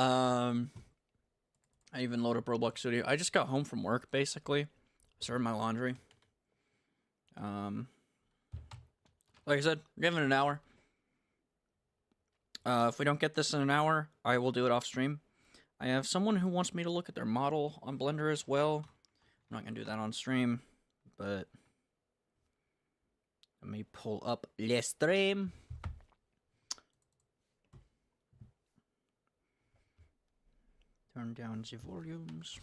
Um, I even load up Roblox Studio. I just got home from work, basically. Started my laundry. Um, like I said, we're given an hour. If we don't get this in an hour, I will do it off stream. I have someone who wants me to look at their model on Blender as well. I'm not gonna do that on stream, but let me pull up the stream. Turn down the volumes.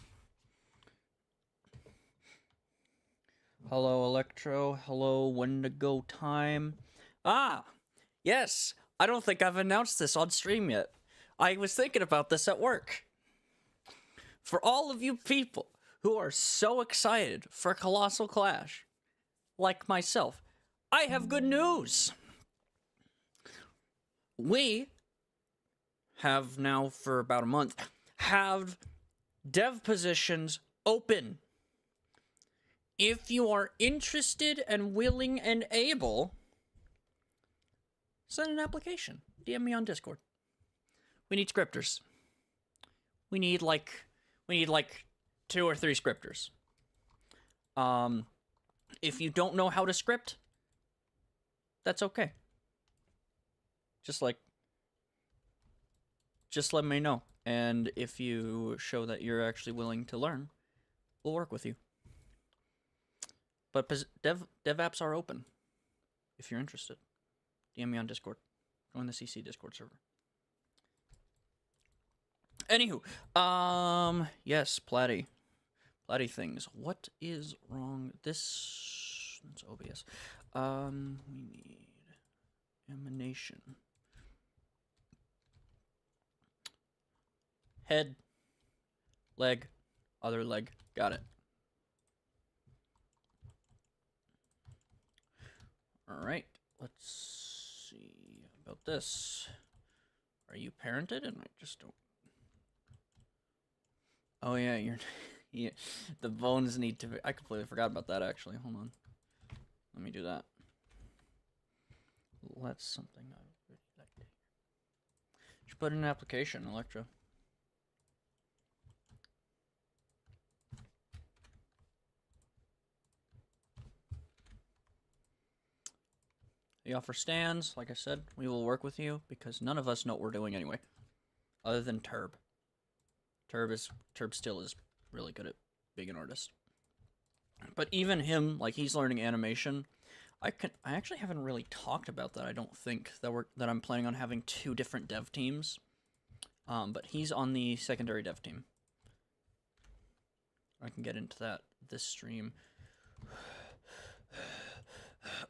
Hello, Electro. Hello, Wendigo Time. Ah, yes. I don't think I've announced this on stream yet. I was thinking about this at work. For all of you people who are so excited for Colossal Clash, like myself, I have good news. We have now, for about a month, have dev positions open. If you are interested and willing and able, send an application. DM me on Discord. We need scripters. We need like 2 or 3 scripters. If you don't know how to script, that's okay. Just let me know. And if you show that you're actually willing to learn, we'll work with you. But dev apps are open. If you're interested, DM me on Discord. Join the CC Discord server. Anywho, yes, Platty things. What is wrong? It's OBS. We need emanation. Head, leg, other leg. Got it. All right, let's see about this. Are you parented? And I just don't. Oh yeah, yeah, the bones need to be. I completely forgot about that actually. Hold on. Let me do that. That's something I would like to hear. Should put in an application, Electro. The offer stands. Like I said, we will work with you because none of us know what we're doing anyway. Other than Turb. Turb still is really good at being an artist. But even him, like, he's learning animation. I actually haven't really talked about that. I don't think that I'm planning on having 2 different dev teams. But he's on the secondary dev team. I can get into that this stream.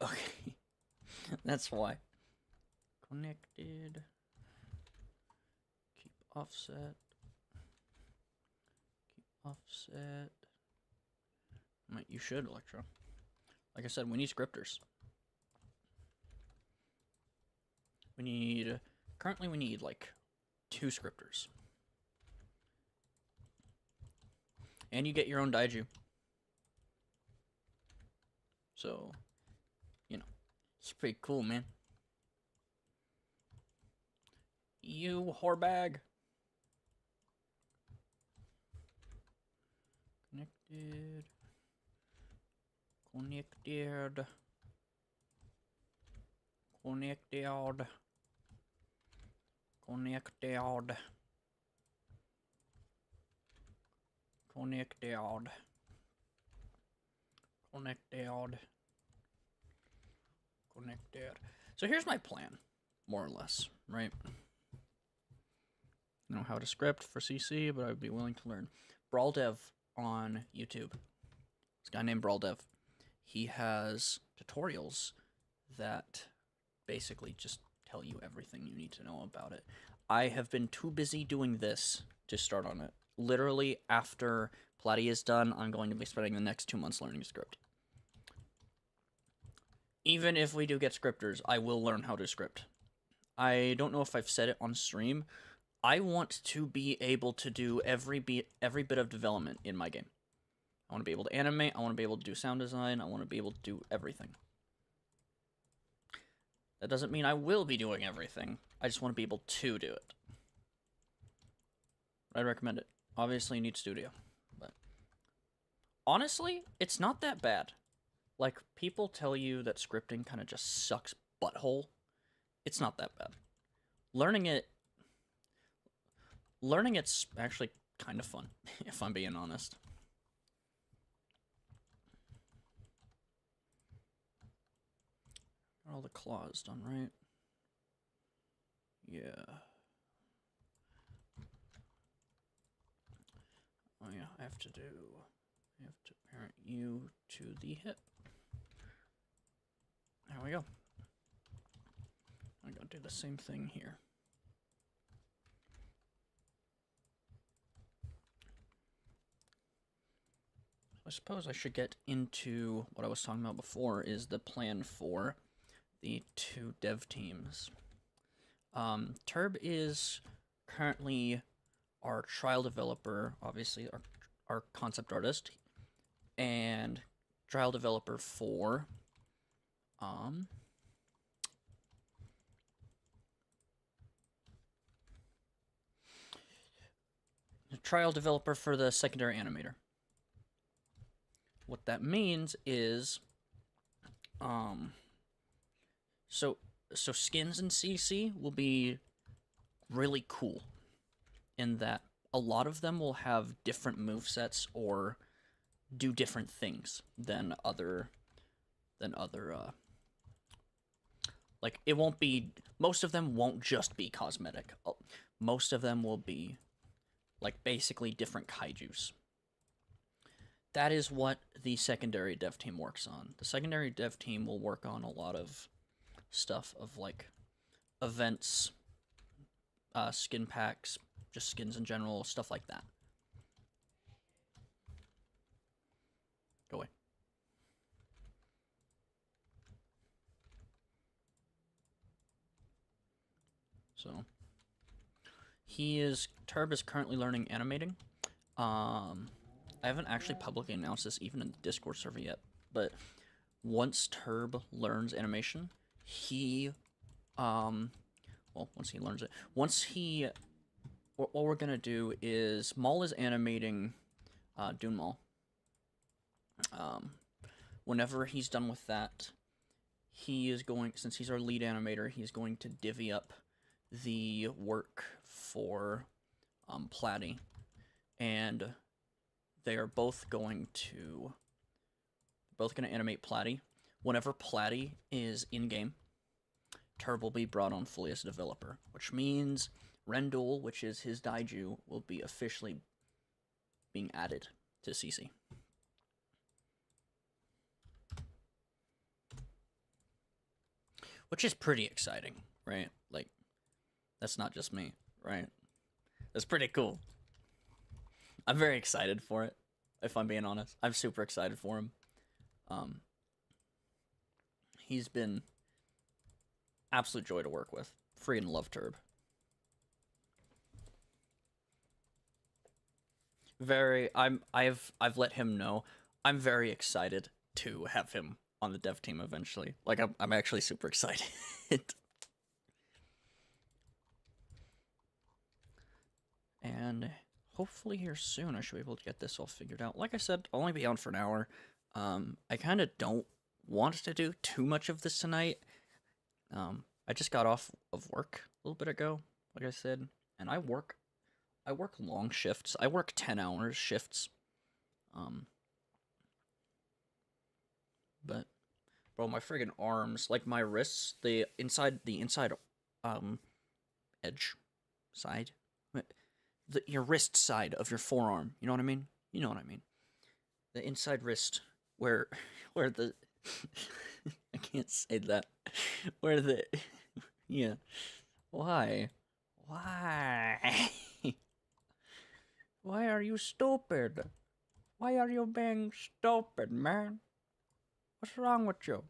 Okay. That's why. Connected. Keep offset. Offset. You should, Electro. Like I said, we need scripters. Currently we need like 2 scripters. And you get your own daiju. So, you know, it's pretty cool, man. You whorebag. Connected. Connected. Connected. Connected. Connected. Connected. Connected. So here's my plan, more or less, right? I know how to script for CC, but I would be willing to learn. Brawl Dev on YouTube. This guy named Brawl Dev. He has tutorials that basically just tell you everything you need to know about it. I have been too busy doing this to start on it. Literally, after Platty is done, I'm going to be spending the next 2 months learning script. Even if we do get scripters, I will learn how to script. I don't know if I've said it on stream. I want to be able to do every bit of development in my game. I want to be able to animate, I want to be able to do sound design, I want to be able to do everything. That doesn't mean I will be doing everything. I just want to be able to do it. I'd recommend it. Obviously, you need studio, but honestly, it's not that bad. Like, people tell you that scripting kind of just sucks butthole. It's not that bad. Learning it, learning it's actually kind of fun, if I'm being honest. Got all the claws done, right? Yeah. Oh yeah, I have to parent you to the hip. There we go. I'm gonna do the same thing here. I suppose I should get into what I was talking about before, is the plan for the 2 dev teams. Turb is currently our trial developer, obviously our concept artist, and trial developer for trial developer for the secondary animator. What that means is so skins in CC will be really cool in that a lot of them will have different movesets or do different things than other like, it won't be, most of them won't just be cosmetic. Most of them will be like basically different kaijus. That is what the secondary dev team works on. The secondary dev team will work on a lot of stuff of like events, skin packs, just skins in general, stuff like that. Go away. So Turb is currently learning animating. I haven't actually publicly announced this even in the Discord server yet, but once Turb learns animation, once he learns it, what we're gonna do is, Maul is animating Dune Maul. Whenever he's done with that, he is going, since he's our lead animator, he's going to divvy up the work for Platy, and they are both going to animate Platy. Whenever Platy is in-game, Turb will be brought on fully as a developer, which means Rendul, which is his daiju, will be officially being added to CC. Which is pretty exciting, right? Like, that's not just me, right? That's pretty cool. I'm very excited for it, if I'm being honest. I'm super excited for him. He's been absolute joy to work with. Freaking love Turb. I've let him know I'm very excited to have him on the dev team eventually. Like, I'm actually super excited. And hopefully here soon I should be able to get this all figured out. Like I said, I'll only be on for an hour. I kind of don't want to do too much of this tonight. I just got off of work a little bit ago, like I said, and I work long shifts. I work 10-hour shifts. But bro, my friggin' arms, like my wrists, the inside edge side, your wrist side of your forearm. You know what I mean? You know what I mean. The inside wrist, where the I can't say that. Where the yeah. Why? Why? Why are you stupid? Why are you being stupid, man? What's wrong with you? You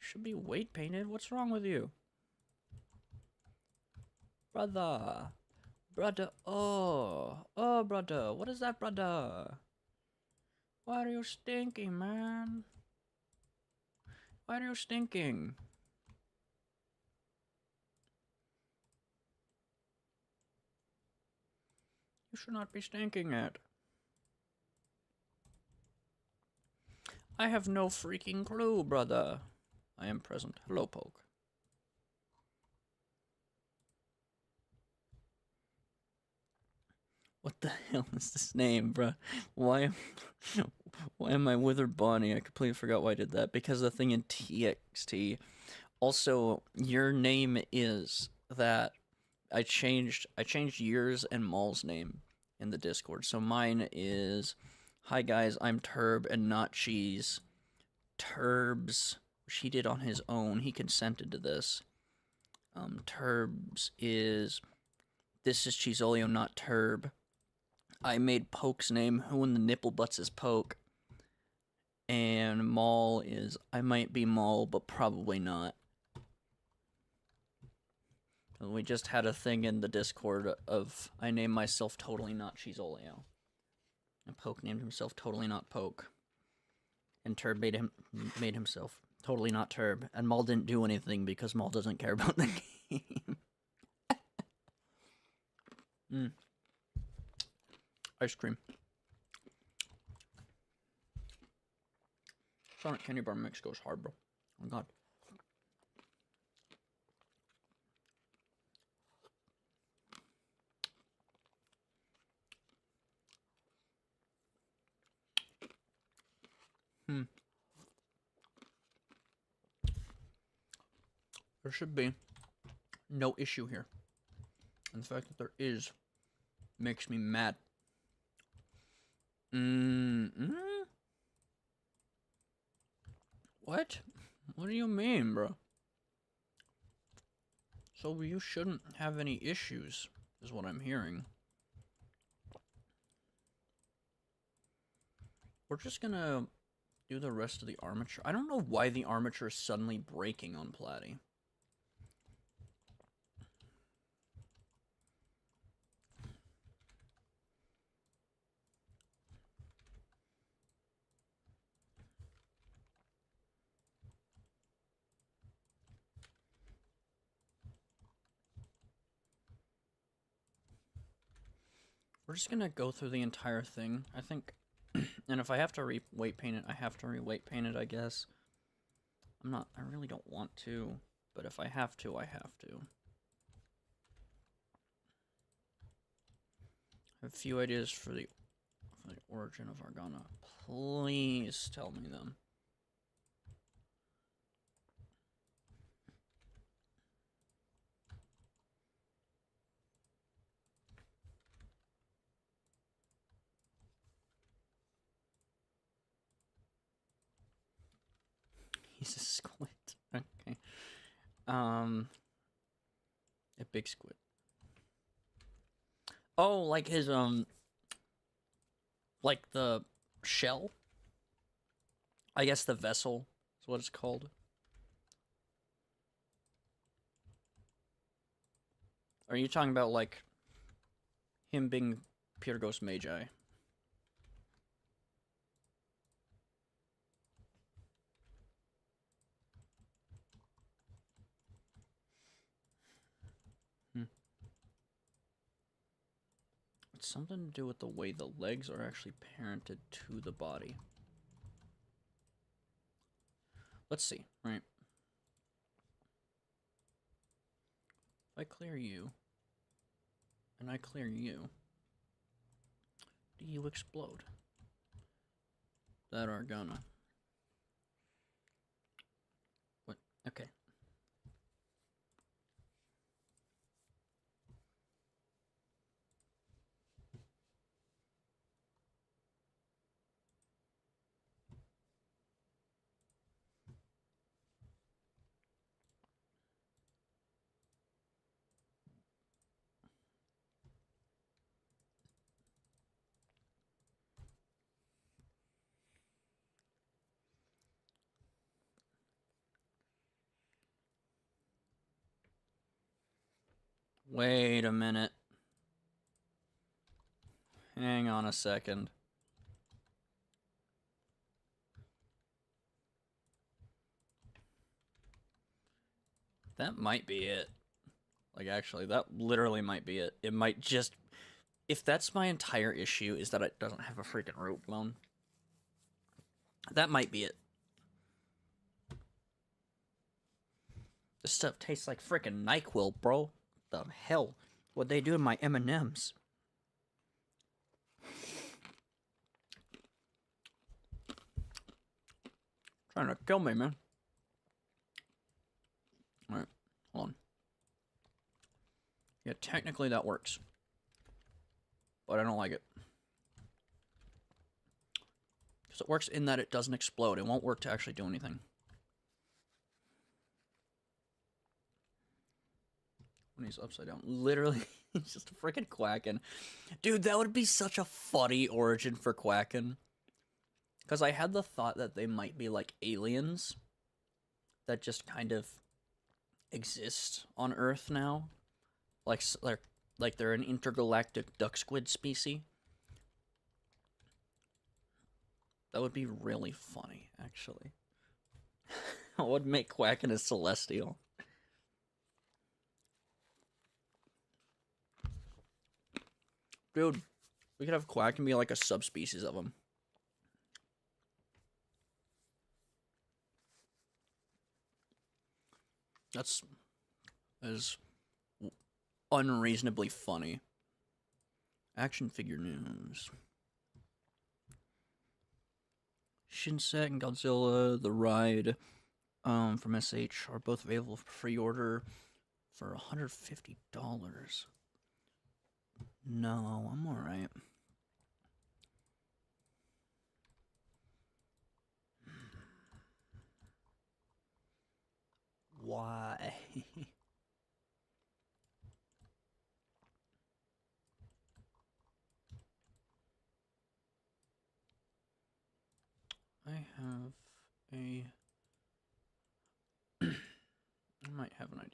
should be weight painted. What's wrong with you? Brother. Brother. Oh, brother. What is that, brother? Why are you stinking, man? Why are you stinking? You should not be stanking it. I have no freaking clue, brother. I am present. Hello, Poke. What the hell is this name, bruh? Why am I Withered Bonnie? I completely forgot why I did that. Because the thing in TXT. Also, your name is that I changed yours and Maul's name in the Discord. So mine is, hi guys, I'm Turb and not Cheese. Turb's, which he did on his own. He consented to this. Turb's is, this is Cheeseolio, not Turb. I made Poke's name, who in the nipple butts is Poke. And Maul is, I might be Maul, but probably not. And we just had a thing in the Discord of, I named myself Totally Not Cheeseolio. And Poke named himself Totally Not Poke. And Turb made himself Totally Not Turb. And Maul didn't do anything because Maul doesn't care about the game. Ice cream. Sonic candy bar mix goes hard, bro. Oh god. There should be no issue here. And the fact that there is makes me mad. What? What do you mean, bro? So you shouldn't have any issues, is what I'm hearing. We're just gonna do the rest of the armature. I don't know why the armature is suddenly breaking on Platy. We're just gonna go through the entire thing, I think. And if I have to re-weight paint it, I have to re-weight paint it, I guess. I really don't want to, but if I have to, I have to. I have a few ideas for the origin of Argana. Please tell me them. He's a squid. Okay. A big squid. Oh, like his, like the shell? I guess the vessel is what it's called. Are you talking about, like, him being Pure Ghost Magi? It's something to do with the way the legs are actually parented to the body. Let's see, right? If I clear you, and I clear you, do you explode? That Argana. What? Okay. Wait a minute. Hang on a second. That might be it. Like, actually, that literally might be it. It might just... If that's my entire issue, is that it doesn't have a freaking root bone, that might be it. This stuff tastes like freaking NyQuil, bro. The hell? What'd they do to my M&Ms? Trying to kill me, man. Alright, hold on. Yeah, technically that works. But I don't like it. Because it works in that it doesn't explode. It won't work to actually do anything. When he's upside down. Literally, he's just freaking quacking. Dude, that would be such a funny origin for quacking. Because I had the thought that they might be like aliens that just kind of exist on Earth now. Like they're an intergalactic duck squid species. That would be really funny, actually. It would make quacking a celestial. Dude, we could have quack and be like a subspecies of them. That is unreasonably funny. Action figure news. Shinsek and Godzilla, The Ride, from SH are both available for pre-order for $150. No, I'm alright. Why? I have a... I might have an idea.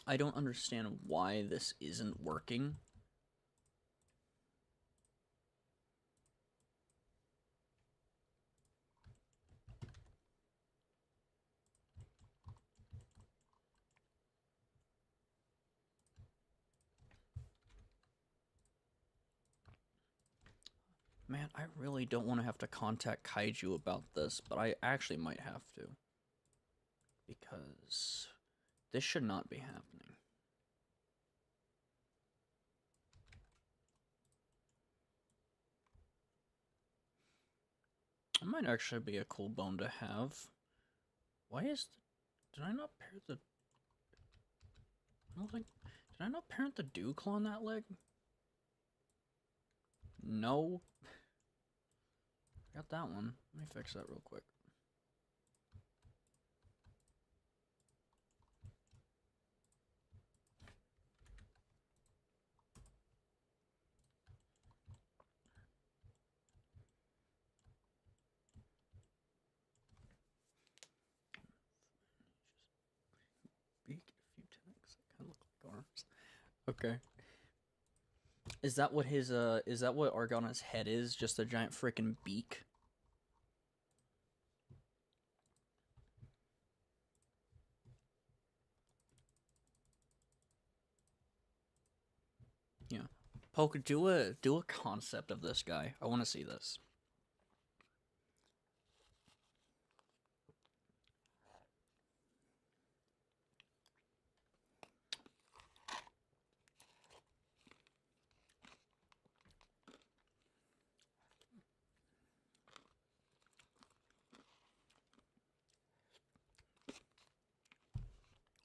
I don't understand why this isn't working. Man, I really don't want to have to contact Kaiju about this, but I actually might have to. Because this should not be happening. It might actually be a cool bone to have. Why is the... Did I not pair the... I don't think... Did I not parent the Duke on that leg? No. Got that one. Let me fix that real quick. Beak, a few tentacles that kind of look like arms. Okay. Is that what his is that what Argona's head is? Just a giant freaking beak? Yeah. Poke, do a concept of this guy. I want to see this.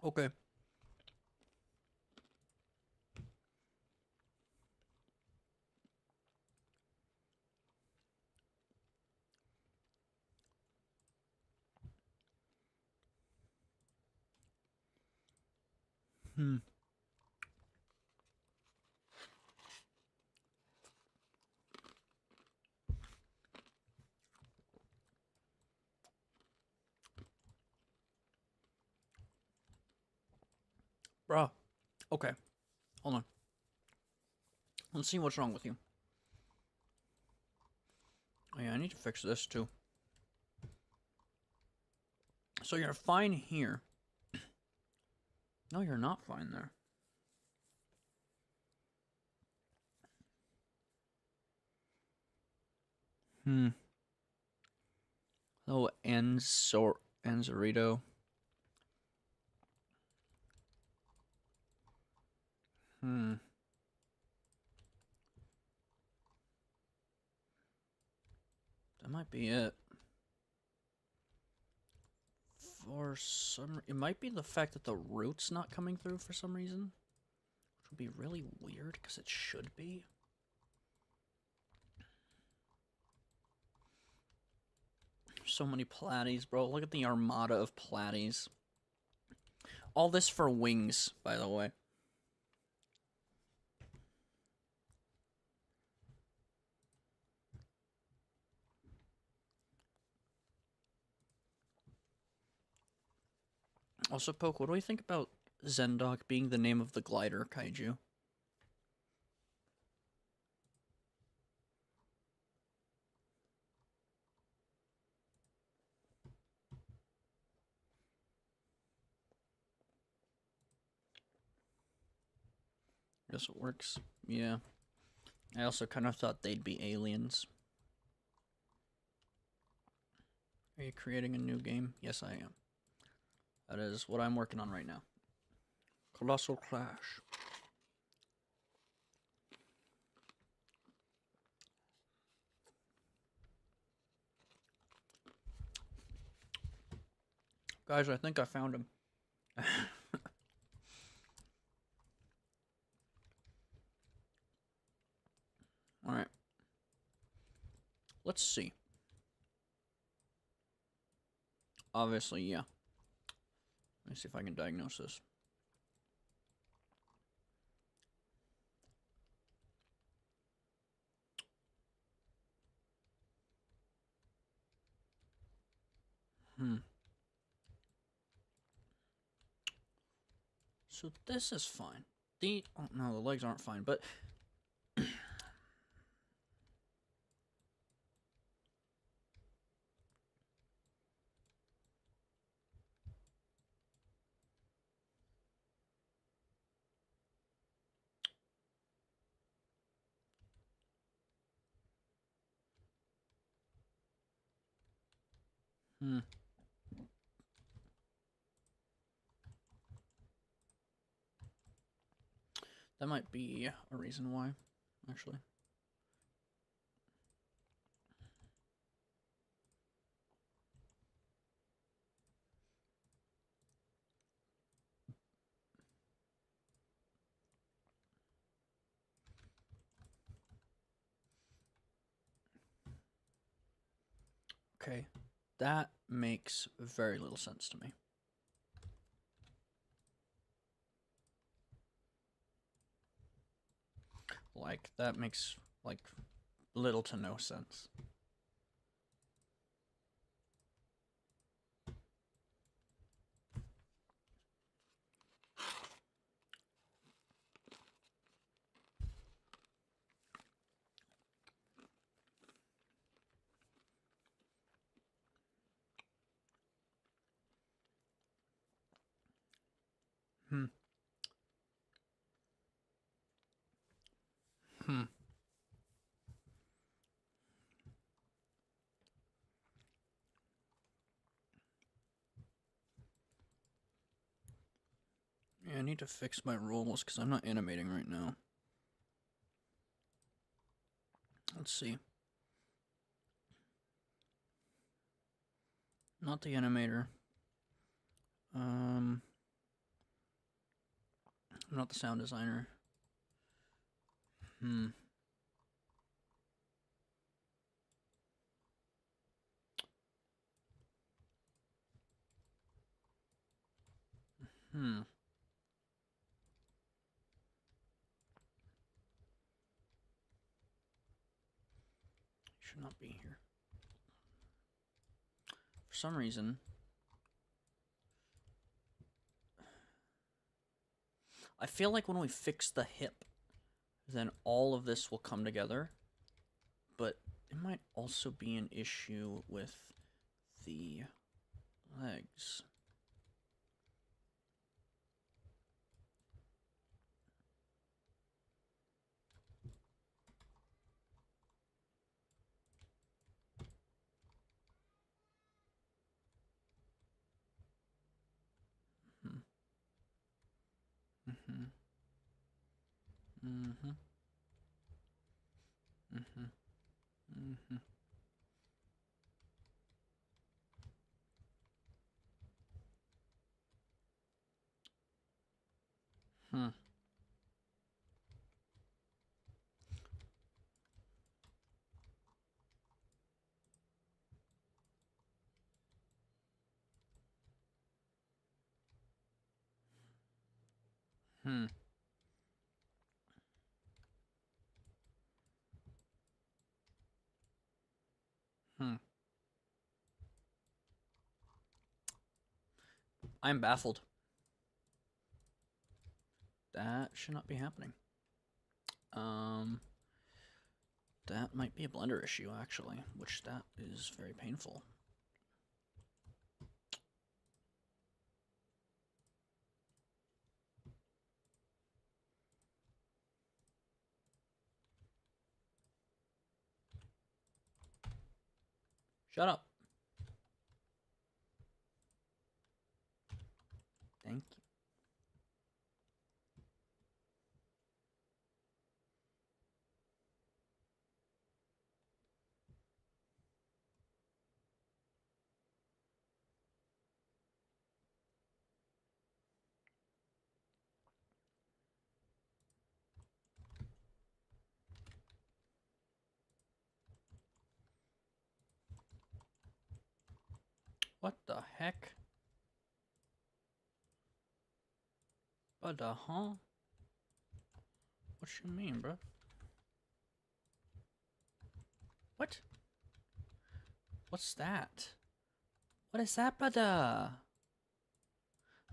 Okay. Hmm. Bruh. Okay. Hold on. Let's see what's wrong with you. Oh yeah, I need to fix this too. So you're fine here. No, you're not fine there. Oh, Enzorito. That might be it. For some, it might be the fact that the root's not coming through for some reason, which would be really weird because it should be. So many platies, bro. Look at the armada of platies. All this for wings, by the way. Also, Poke, what do we think about Zendok being the name of the glider kaiju? Guess it works. Yeah. I also kind of thought they'd be aliens. Are you creating a new game? Yes, I am. That is what I'm working on right now. Colossal Clash. Guys, I think I found him. Alright. Let's see. Obviously, yeah. Let me see if I can diagnose this. So this is fine. Oh no, the legs aren't fine, but that might be a reason why, actually. Okay, that makes very little sense to me. Like, that makes, like, little to no sense. Yeah, I need to fix my rolls because I'm not animating right now. Let's see. Not the animator. Not the sound designer. Should not be here. For some reason, I feel like when we fix the hip, then all of this will come together. But it might also be an issue with the legs. Mm-hmm. Mm-hmm. Mm-hmm. Mm-hmm. Hmm. Hmm. Hmm. I'm baffled. That should not be happening. That might be a blender issue, actually, which that is very painful. Shut up. Thank you. What the heck? What the huh? What you mean, bro? What? What's that? What is that, brother?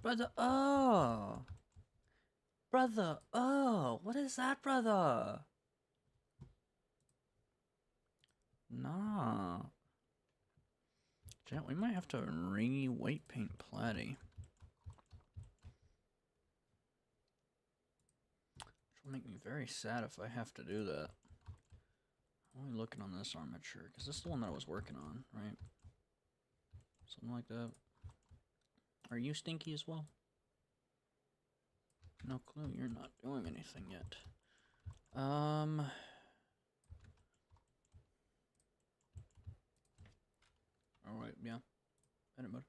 Brother, oh. Brother, oh. What is that, brother? Nah. Jet, we might have to re-white paint Platy. Which will make me very sad if I have to do that. I'm only looking on this armature, because this is the one that I was working on, right? Something like that. Are you stinky as well? No clue, you're not doing anything yet. Alright, yeah. Edit mode.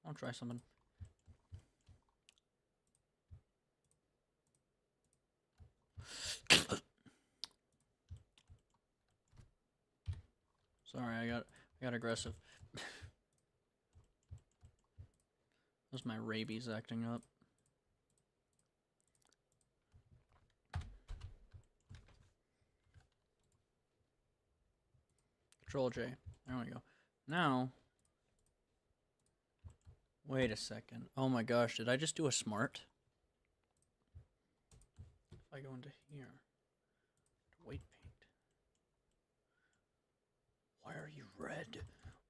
I'll try something. Sorry, I got aggressive. That's my rabies acting up. Control J. There we go. Now, wait a second. Oh my gosh, did I just do a smart? If I go into here, white paint. Why are you red?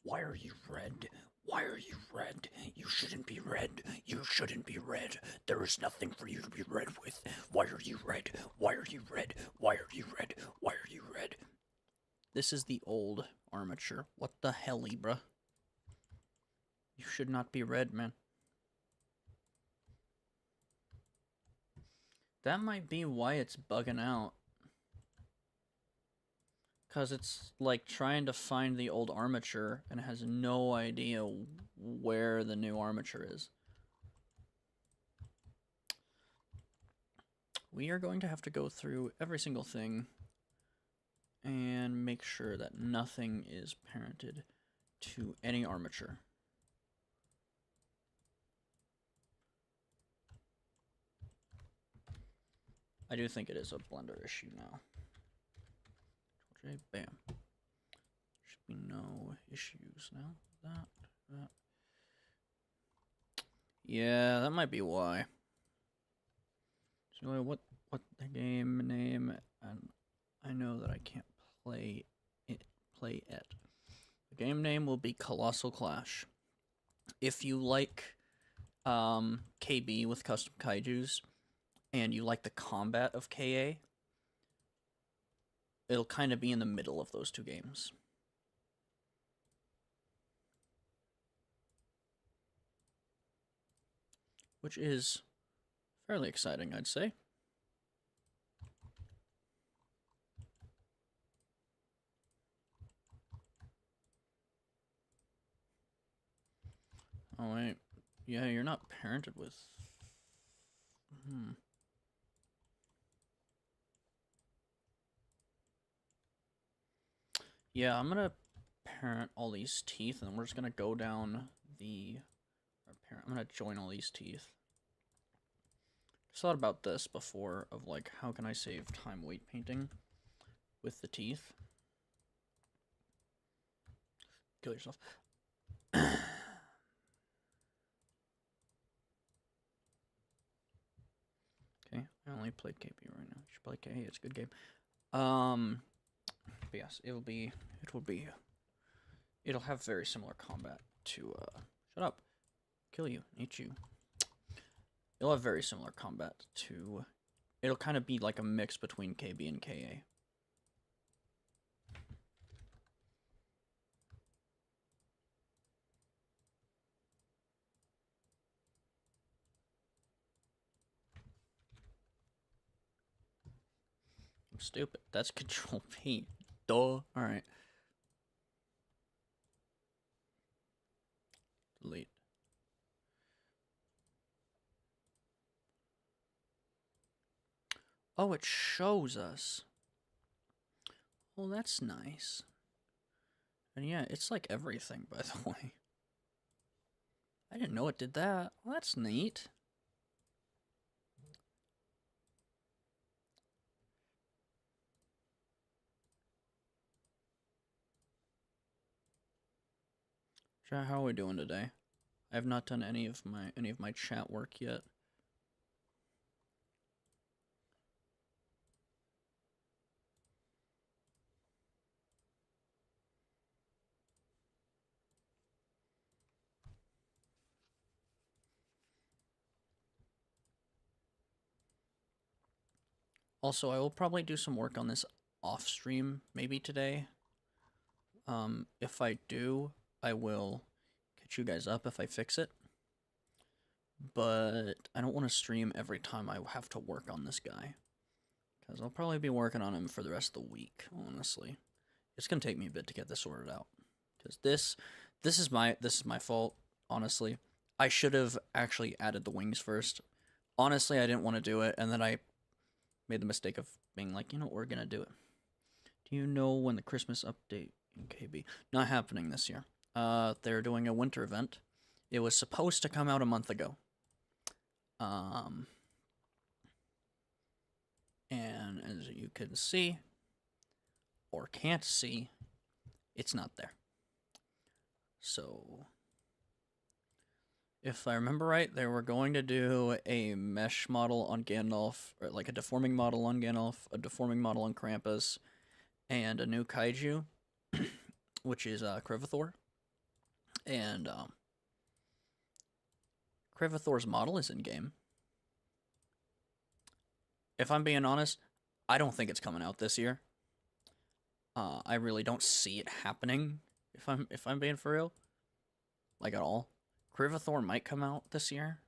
Why are you red? Why are you red? You shouldn't be red. You shouldn't be red. There is nothing for you to be red with. Why are you red? Why are you red? Why are you red? Why are you red? This is the old armature. What the helly, bruh? You should not be red, man. That might be why it's bugging out. Because it's like trying to find the old armature and has no idea where the new armature is. We are going to have to go through every single thing and make sure that nothing is parented to any armature. I do think it is a blender issue now. Okay, bam. Should be no issues now. That. Yeah, that might be why. So what the game name, and I know that I can't play it. The game name will be Colossal Clash. if you like KB with custom kaijus and you like the combat of KA, it'll kind of be in the middle of those two games. Which is fairly exciting, I'd say. Oh, wait. Yeah, you're not parented with... Yeah, I'm gonna parent all these teeth, and we're just gonna go down the... I'm gonna join all these teeth. I thought about this before, of like, how can I save time weight painting with the teeth? Kill yourself. Okay, I only played KP right now. You should play KA, it's a good game. But yes, it'll have very similar combat to, shut up. Kill you, eat you. It'll have very similar combat to, it'll kind of be like a mix between KB and KA. I'm stupid. That's Control P. Duh. Alright. Delete. Oh, it shows us. Well, that's nice. And yeah, it's like everything, by the way. I didn't know it did that. Well, that's neat. Chat, how are we doing today? I have not done any of my chat work yet. Also, I will probably do some work on this off stream maybe today. If I do, I will catch you guys up if I fix it. But I don't want to stream every time I have to work on this guy, because I'll probably be working on him for the rest of the week, honestly. It's gonna take me a bit to get this sorted out, because this is my fault, honestly. I should have actually added the wings first. Honestly, I didn't want to do it, and then I made the mistake of being like, you know, we're gonna do it. Do you know when the Christmas update in KB? Not happening this year. They're doing a winter event. It was supposed to come out a month ago. And as you can see, or can't see, it's not there. So, if I remember right, they were going to do a mesh model on Gandalf, or like a deforming model on Gandalf, a deforming model on Krampus, and a new kaiju, which is Krivathor. And Krivathor's model is in game. If I'm being honest, I don't think it's coming out this year. I really don't see it happening. If I'm being for real, like at all. Krivathor might come out this year.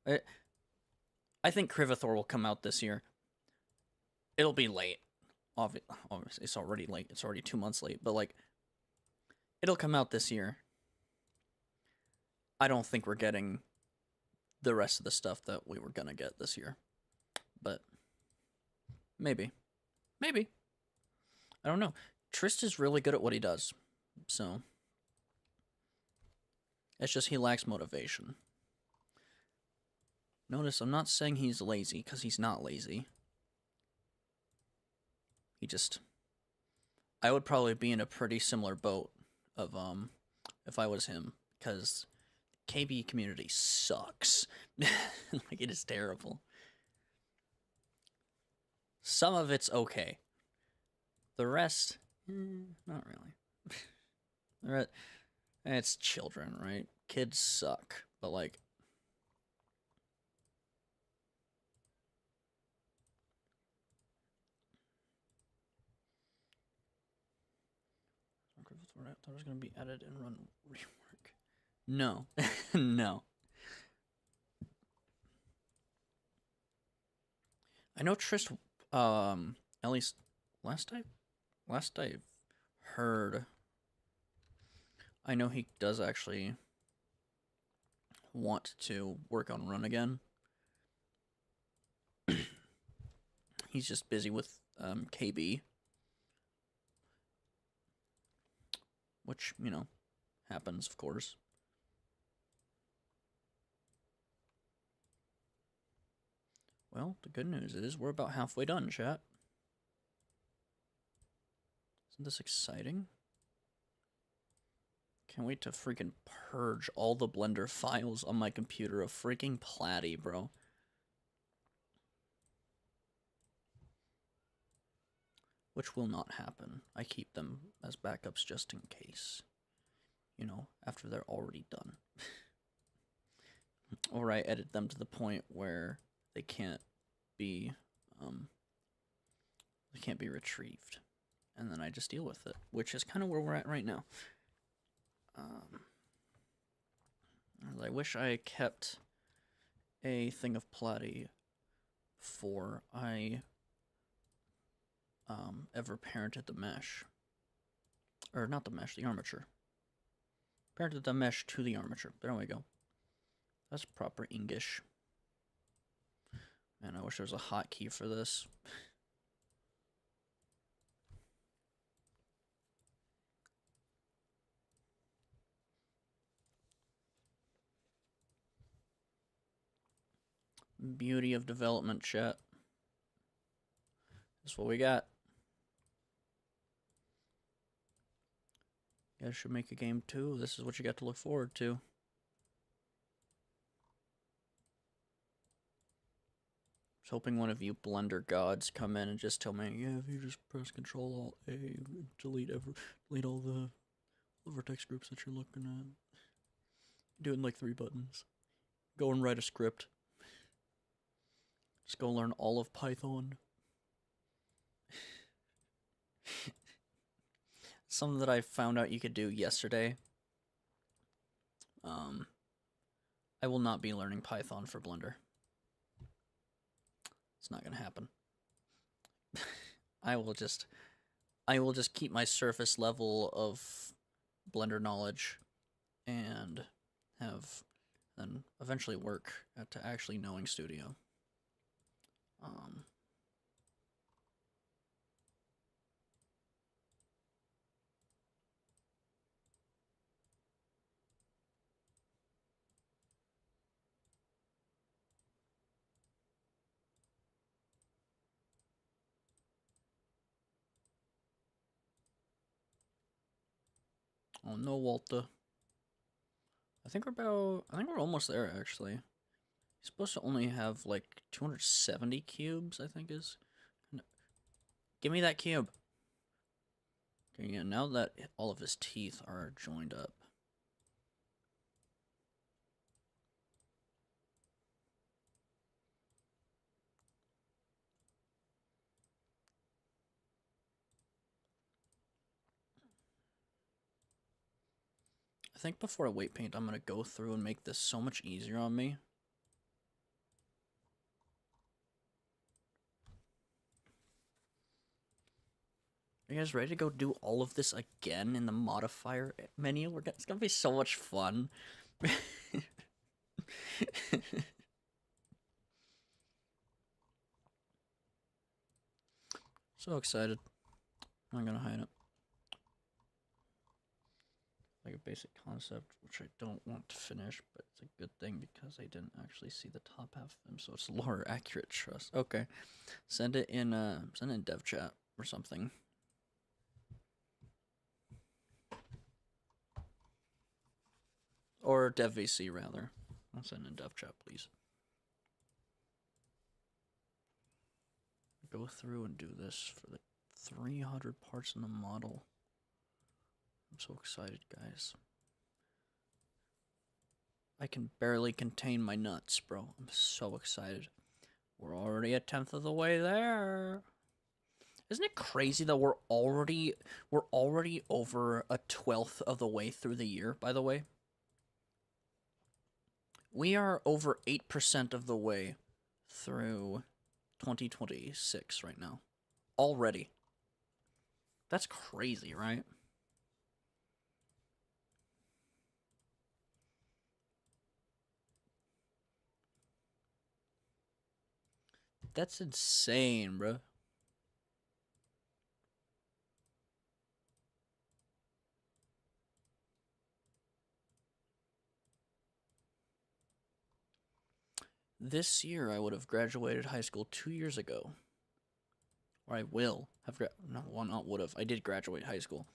I think Krivathor will come out this year. It'll be late. Obviously, it's already late. It's already 2 months late. But like, it'll come out this year. I don't think we're getting the rest of the stuff that we were gonna get this year. But maybe. Maybe. I don't know. Trist is really good at what he does. So it's just he lacks motivation. Notice I'm not saying he's lazy, because he's not lazy. He just... I would probably be in a pretty similar boat of, if I was him, because KB community sucks. Like, it is terrible. Some of it's okay. The rest, not really. It's children, right? Kids suck, but like, I thought it was gonna be edited and run rework. No, no. I know Trist. At least last I heard, I know he does actually want to work on Run again. He's just busy with KB, which, you know, happens, of course. Well, the good news is we're about halfway done, chat. Isn't this exciting? Can't wait to freaking purge all the Blender files on my computer of freaking Platy, bro. Which will not happen. I keep them as backups just in case. You know, after they're already done. Or I edit them to the point where they can't be retrieved. And then I just deal with it, which is kind of where we're at right now. I wish I kept a thing of Platy before I ever parented the mesh. Or not the mesh, the armature. Parented the mesh to the armature. There we go. That's proper English. Man, I wish there was a hotkey for this. Beauty of development, chat. That's what we got. You guys should make a game too. This is what you got to look forward to. I was hoping one of you Blender gods come in and just tell me, yeah, if you just press Control Alt A, delete all the vertex groups that you're looking at. Do it in like 3 buttons. Go and write a script. Just go learn all of Python. Something that I found out you could do yesterday. I will not be learning Python for Blender. It's not gonna happen. I will just keep my surface level of Blender knowledge and then eventually work to actually knowing Studio. Oh no, Walter. I think we're almost there actually. He's supposed to only have like 270 cubes, I think is. Give me that cube. Okay, yeah, now that all of his teeth are joined up. I think before I weight paint, I'm going to go through and make this so much easier on me. Are you guys ready to go do all of this again in the modifier menu? It's going to be so much fun. So excited. I'm going to hide it. Like a basic concept, which I don't want to finish, but it's a good thing because I didn't actually see the top half of them, so it's lower accurate trust. Okay, send it in dev chat or something. Or dev VC rather. I'll send in dev chat, please. Go through and do this for the 300 parts in the model. I'm so excited, guys. I can barely contain my nuts, bro. I'm so excited. We're already a tenth of the way there. Isn't it crazy that we're already over a 12th of the way through the year, by the way? We are over 8% of the way through 2026 right now. Already. That's crazy, right? That's insane, bro. This year I would have graduated high school 2 years ago. Or I will have no, well, not would have. I did graduate high school.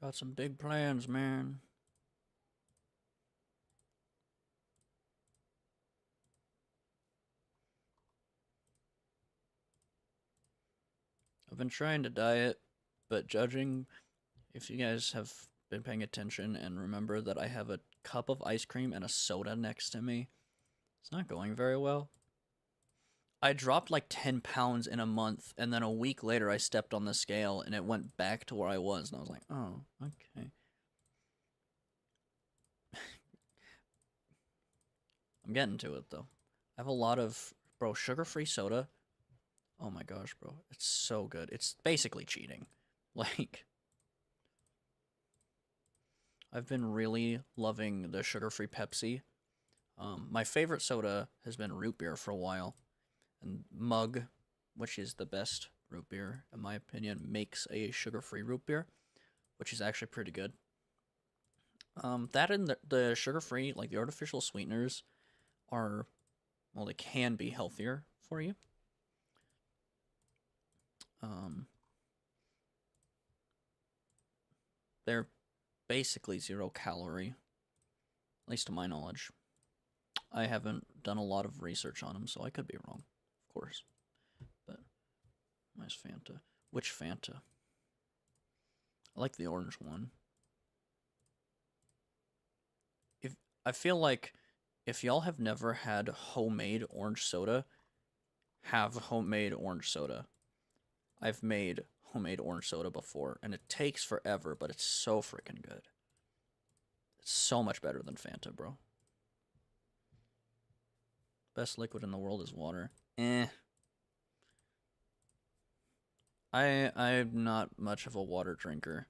Got some big plans, man. I've been trying to diet, but judging if you guys have been paying attention and remember that I have a cup of ice cream and a soda next to me, it's not going very well. I dropped like 10 pounds in a month, and then a week later I stepped on the scale and it went back to where I was, and I was like, oh, okay. I'm getting to it though. I have a lot of, bro, sugar-free soda. Oh my gosh, bro. It's so good. It's basically cheating. Like, I've been really loving the sugar-free Pepsi. My favorite soda has been root beer for a while. And Mug, which is the best root beer, in my opinion, makes a sugar-free root beer, which is actually pretty good. That and the sugar-free, like the artificial sweeteners, are, well, they can be healthier for you. Um, they're basically 0 calorie, at least to my knowledge. I haven't done a lot of research on them, so I could be wrong, of course. But nice Fanta. Which Fanta? I like the orange one. If I feel like if y'all have never had homemade orange soda, have homemade orange soda. I've made homemade orange soda before, and it takes forever, but it's so freaking good. It's so much better than Fanta, bro. Best liquid in the world is water. Eh. I'm not much of a water drinker.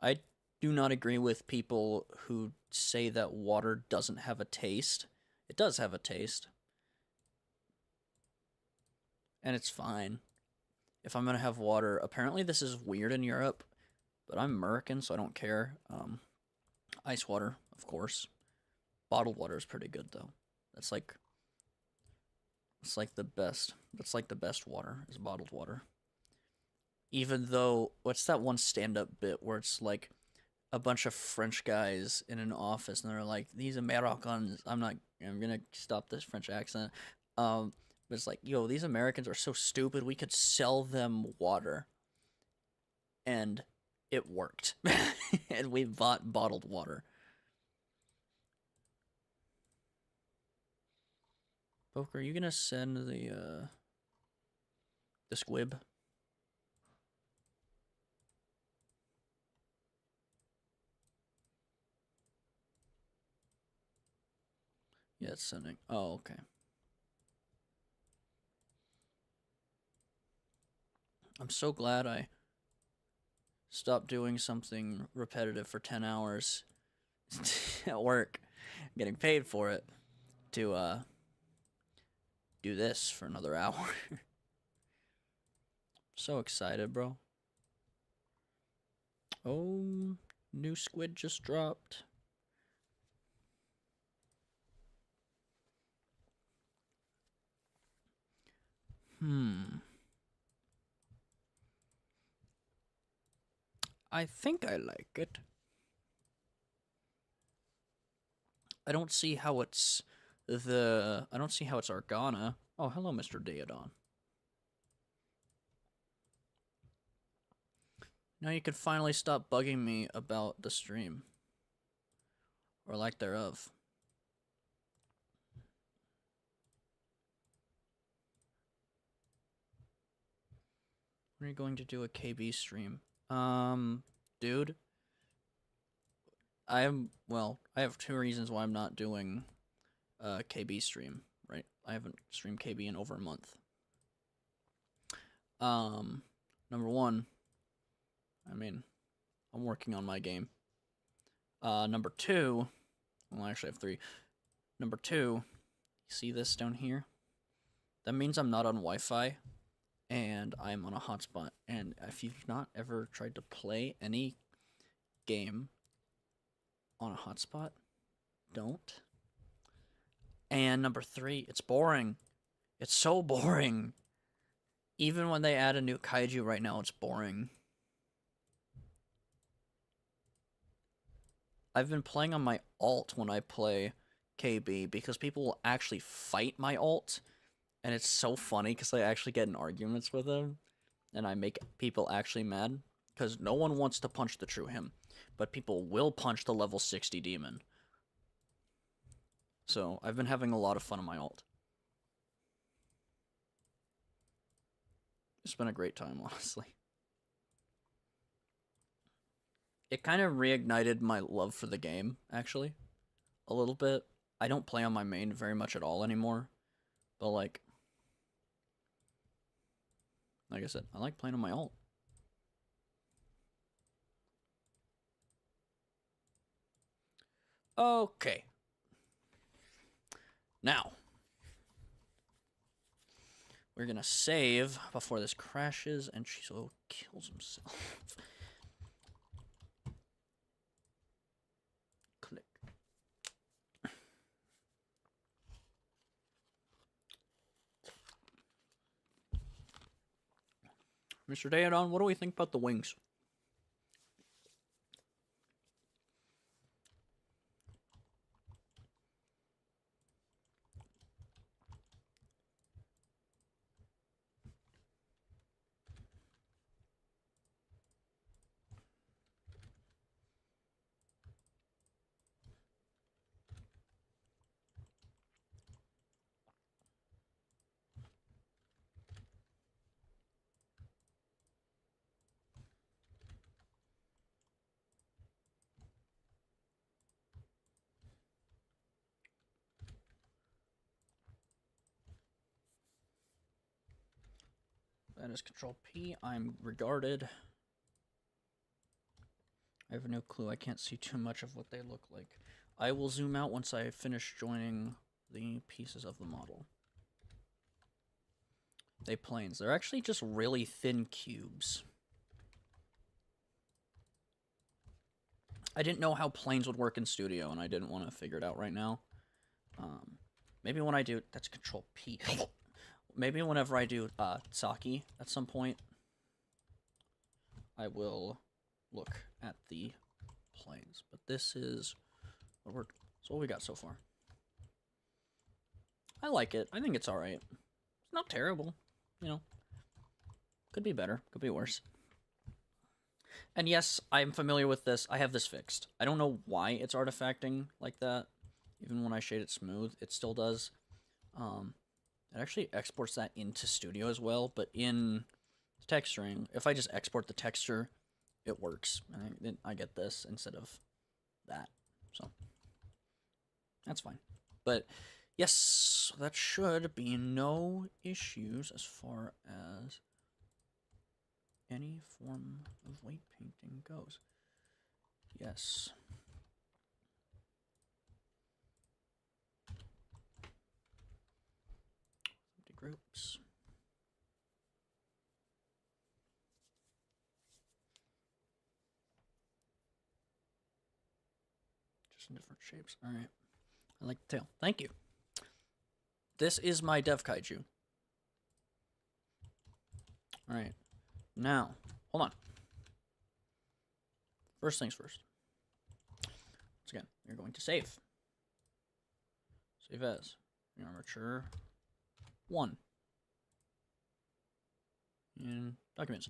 I do not agree with people who say that water doesn't have a taste. It does have a taste, and it's fine. If I'm gonna have water, apparently this is weird in Europe, but I'm American, so I don't care. Ice water, of course. Bottled water is pretty good though. That's like it's like the best. That's like the best water is bottled water. Even though what's that one stand-up bit where it's like a bunch of French guys in an office and they're like, "These Americans, I'm gonna stop this French accent." But it's like, yo, these Americans are so stupid. We could sell them water, and it worked, and we bought bottled water. Poker, are you gonna send the squib? Yeah, it's sending. Oh, okay. I'm so glad I stopped doing something repetitive for 10 hours at work, getting paid for it, to do this for another hour. So excited, bro. Oh, new squid just dropped. Hmm. I think I like it. I don't see how it's I don't see how it's Argana. Oh, hello, Mr. Daedon. Now you can finally stop bugging me about the stream. Or lack thereof. When are you going to do a KB stream? Dude. I have 2 reasons why I'm not doing a KB stream, right? I haven't streamed KB in over a month. Number 1, I mean, I'm working on my game. Number 2, well, I actually have 3. Number 2, you see this down here? That means I'm not on Wi-Fi, and I'm on a hotspot. And if you've not ever tried to play any game on a hotspot, don't. And number 3, it's boring. It's so boring. Even when they add a new kaiju right now, it's boring. I've been playing on my alt when I play KB because people will actually fight my alt, and it's so funny because I actually get in arguments with them, and I make people actually mad because no one wants to punch the true him, but people will punch the level 60 demon. So I've been having a lot of fun on my alt. It's been a great time, honestly. It kind of reignited my love for the game, actually, a little bit. I don't play on my main very much at all anymore, but like I said, I like playing on my alt. Okay. Now, we're gonna save before this crashes and Chiso kills himself. Click. Mr. Daedon, what do we think about the wings? That is Control P. I'm regarded. I have no clue. I can't see too much of what they look like. I will zoom out once I finish joining the pieces of the model. They planes. They're actually just really thin cubes. I didn't know how planes would work in Studio, and I didn't want to figure it out right now. Maybe when I do... That's Control P. Maybe whenever I do Saki at some point, I will look at the planes. But this is what we got so far. I like it. I think it's alright. It's not terrible, you know. Could be better. Could be worse. And yes, I'm familiar with this. I have this fixed. I don't know why it's artifacting like that. Even when I shade it smooth, it still does. It actually exports that into Studio as well, but in texturing, if I just export the texture, it works. And I get this instead of that. So that's fine. But yes, that should be no issues as far as any form of weight painting goes. Yes. Empty groups. Just in different shapes. All right. I like the tail. Thank you. This is my Dev Kaiju. All right. Now, hold on. First things first. Once again, you're going to save. Save as. Armature 1 in documents.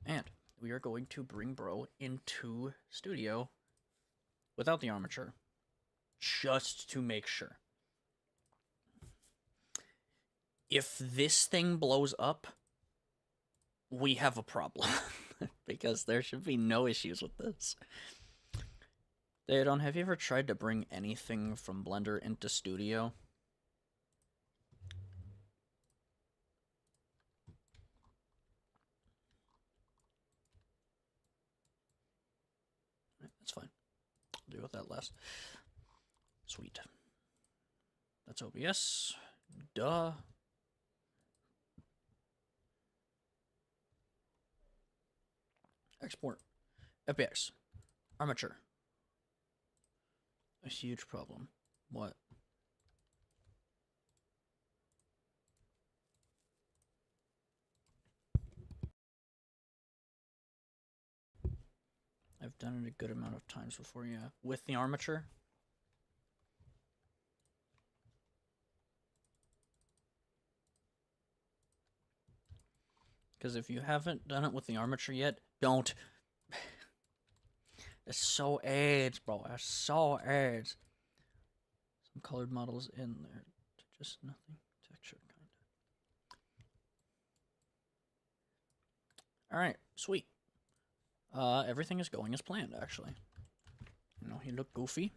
And we are going to bring bro into studio without the armature, just to make sure. If this thing blows up, we have a problem. Because there should be no issues with this. Daedon, have you ever tried to bring anything from Blender into studio? That's fine. I'll deal with that last. Sweet. That's OBS. Duh. Export. FBX. Armature. A huge problem. What? I've done it a good amount of times before, yeah. With the armature. Because if you haven't done it with the armature yet, don't. It's so AIDS, bro. It's so AIDS. Some colored models in there. Just nothing. Texture, kind of. Alright, sweet. Everything is going as planned, actually. You know, he looked goofy.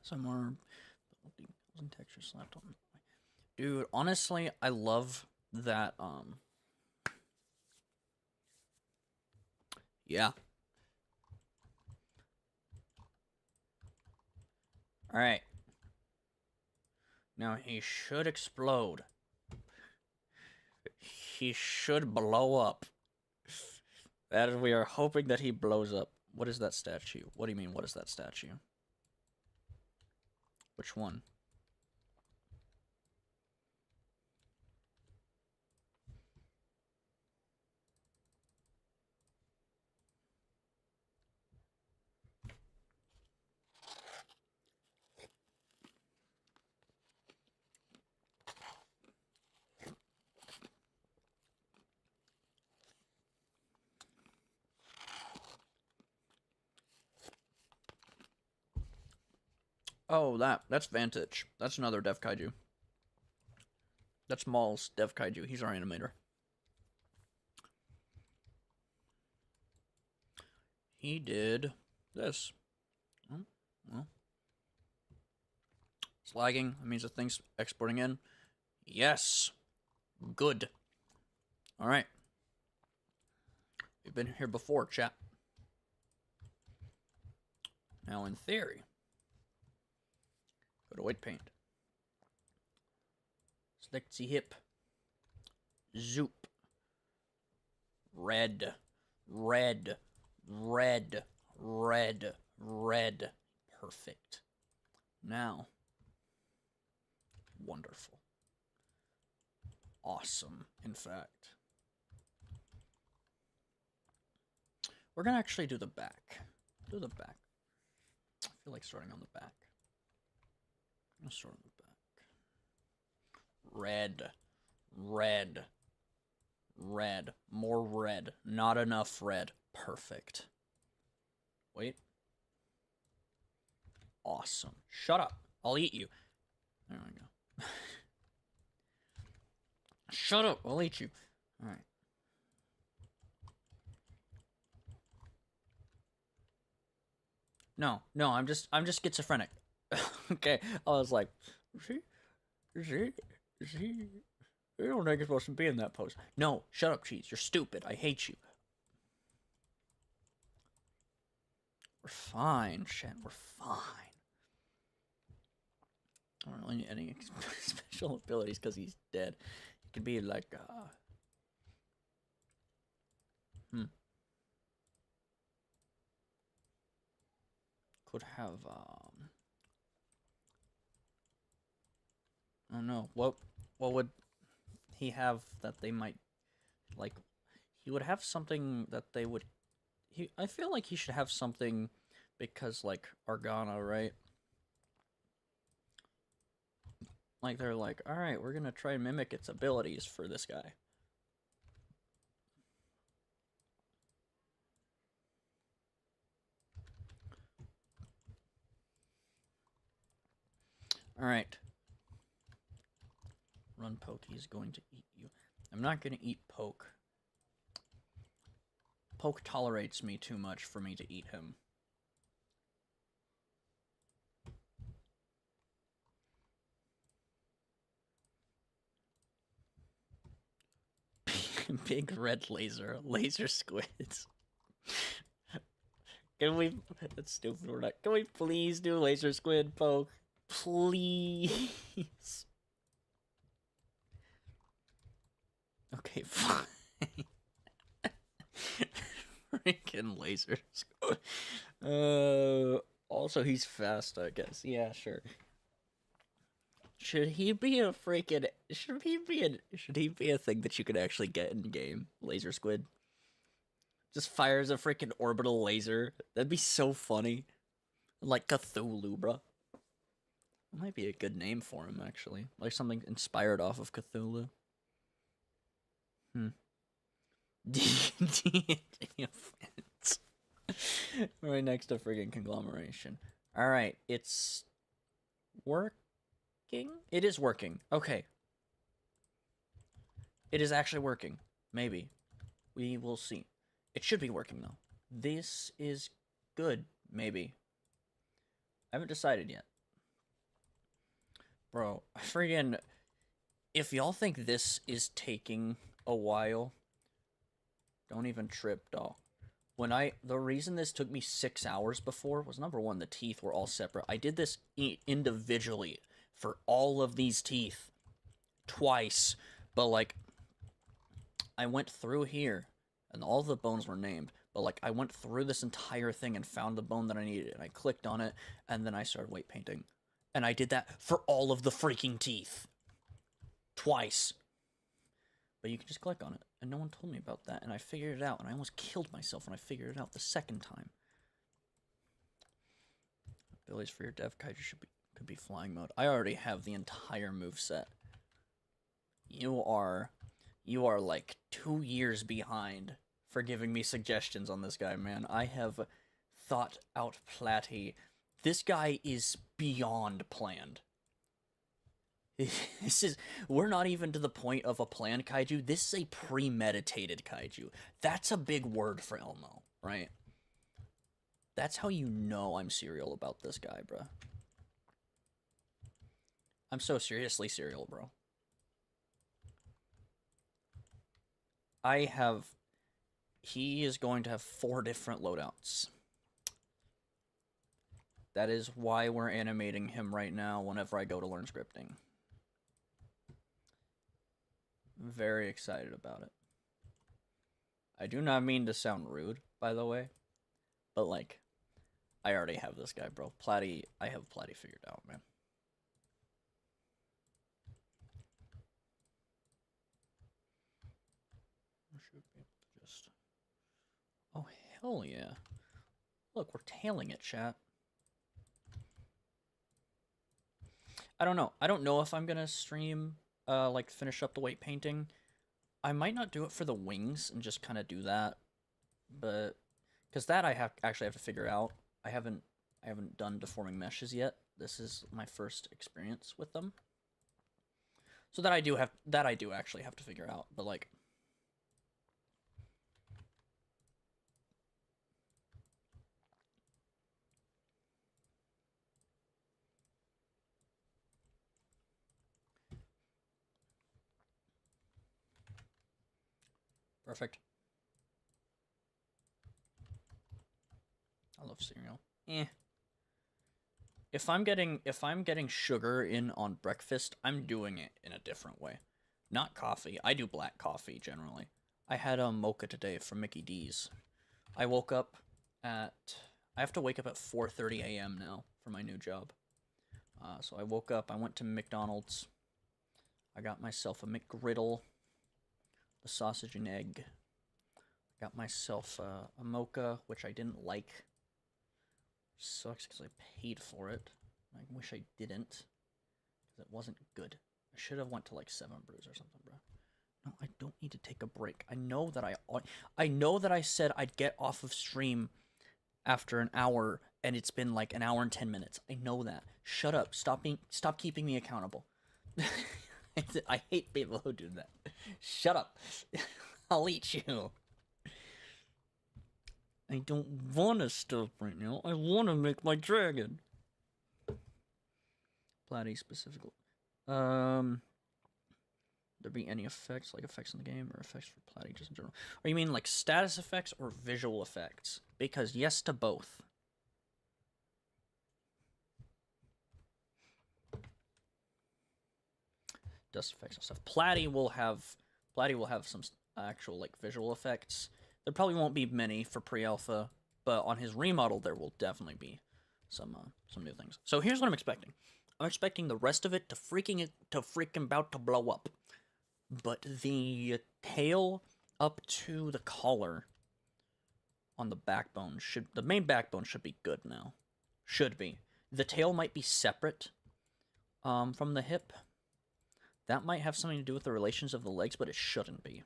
Some more texture slapped on. Dude, honestly, I love that, yeah. Alright. Now, he should explode. He should blow up. That is, we are hoping that he blows up. What is that statue? What do you mean, what is that statue? Which one? Oh, that's Vantage. That's another Dev Kaiju. That's Maul's Dev Kaiju. He's our animator. He did this. Oh, well. It's lagging. That means the thing's exporting in. Yes. Good. Alright. We've been here before, chat. Now, in theory, go to white paint. Select the hip. Zoop. Red. Red. Red. Red. Red. Perfect. Now. Wonderful. Awesome, in fact. We're gonna actually do the back. Do the back. I feel like starting on the back. I'm gonna start on the back. Red. Red. Red. More red. Not enough red. Perfect. Wait. Awesome. Shut up. I'll eat you. There we go. Shut up. I'll eat you. Alright. No, I'm just schizophrenic. Okay, I was like, see, you don't think you're supposed to be in that pose. No, shut up, Cheese. You're stupid. I hate you. We're fine, Shen. We're fine. I don't know any special abilities because he's dead. He could be like, could have, I don't know. What would he have that they might, like, he would have something that they would, I feel like he should have something because, like, Argana, right? Like, they're like, alright, we're gonna try and mimic its abilities for this guy. Alright. Run, Poke, he's going to eat you. I'm not gonna eat Poke. Poke tolerates me too much for me to eat him. Big red laser squids. Can we? That's stupid. We're not. Can we please do laser squid Poke? Please. Okay, fine. Freaking laser squid. Also, he's fast, I guess. Yeah, sure. Should he be a freaking? Should he be a thing that you could actually get in game? Laser squid. Just fires a freaking orbital laser. That'd be so funny. Like Cthulhu, bro. That might be a good name for him, actually. Like something inspired off of Cthulhu. D&D offense. Right next to friggin' conglomeration. Alright, it's working? It is working. Okay. It is actually working. Maybe. We will see. It should be working, though. This is good. Maybe. I haven't decided yet. Bro, friggin'... If y'all think this is taking a while, don't even trip, dog. The reason this took me 6 hours before was, number one, the teeth were all separate. I did this individually for all of these teeth twice, but like I went through here and all the bones were named, but like I went through this entire thing and found the bone that I needed, and I clicked on it, and then I started weight painting, and I did that for all of the freaking teeth twice. But you can just click on it, and no one told me about that, and I figured it out, and I almost killed myself when I figured it out the second time. Abilities for your dev kaiju could be flying mode. I already have the entire moveset. You are like 2 years behind for giving me suggestions on this guy, man. I have thought out plenty. This guy is beyond planned. We're not even to the point of a planned kaiju. This is a premeditated kaiju. That's a big word for Elmo, right? That's how you know I'm serial about this guy, bro. I'm so seriously serial, bro. He is going to have 4 different loadouts. That is why we're animating him right now whenever I go to learn scripting. I'm very excited about it. I do not mean to sound rude, by the way, but like, I already have this guy, bro. Platy, I have Platy figured out, man. Oh, hell yeah. Look, we're tailing it, chat. I don't know. I don't know if I'm gonna stream, like, finish up the weight painting. I might not do it for the wings and just kind of do that, but because that I actually have to figure out. I haven't done deforming meshes yet. This is my first experience with them, so that I do actually have to figure out. But like, perfect. I love cereal. If I'm getting sugar in on breakfast, I'm doing it in a different way. Not coffee. I do black coffee generally. I had a mocha today from Mickey D's. I woke up at I have to wake up at 4:30 a.m. now for my new job. So I woke up, I went to McDonald's. I got myself a McGriddle, a sausage and egg. Got myself a mocha, which I didn't like. Sucks because I paid for it. I wish I didn't. It wasn't good. I should have went to like 7 brews or something, bro. No, I don't need to take a break. I know that I said I'd get off of stream after an hour, and it's been like an hour and 10 minutes. I know that. Shut up. Stop keeping me accountable. I hate people who do that. Shut up. I'll eat you. I don't want to stop right now. I want to make my dragon. Platy specifically. There be any effects, like effects in the game, or effects for Platy just in general? Or you mean like status effects or visual effects? Because yes to both. Dust effects and stuff. Platy will have some actual like visual effects. There probably won't be many for pre-alpha, but on his remodel there will definitely be some new things. So here's what I'm expecting. I'm expecting the rest of it to freaking about to blow up. But the tail up to the collar on the backbone the main backbone should be good now. Should be. The tail might be separate from the hip. That might have something to do with the relations of the legs, but it shouldn't be.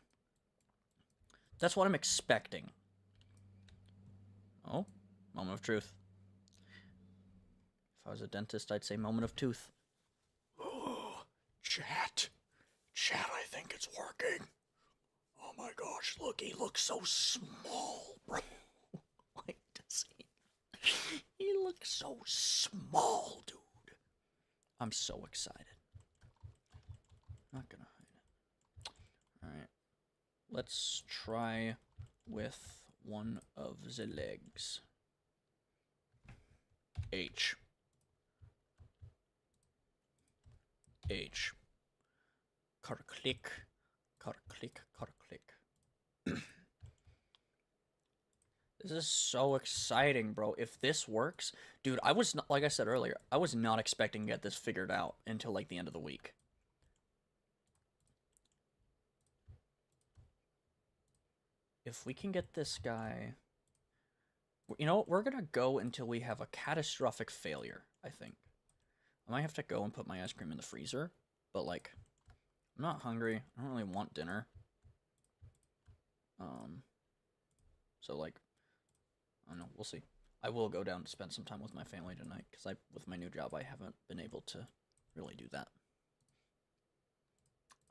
That's what I'm expecting. Oh, moment of truth. If I was a dentist, I'd say moment of tooth. Oh, chat, I think it's working. Oh my gosh, look, he looks so small, bro. Why does he? He looks so small, dude. I'm so excited. Not gonna hide it. Alright. Let's try with one of the legs. H. Car click. This is so exciting, bro. If this works, dude, I was not, like I said earlier, I was not expecting to get this figured out until like the end of the week. If we can get this guy, you know what? We're gonna go until we have a catastrophic failure, I think. I might have to go and put my ice cream in the freezer, but like, I'm not hungry. I don't really want dinner. So like, I don't know, we'll see. I will go down to spend some time with my family tonight, because with my new job, I haven't been able to really do that.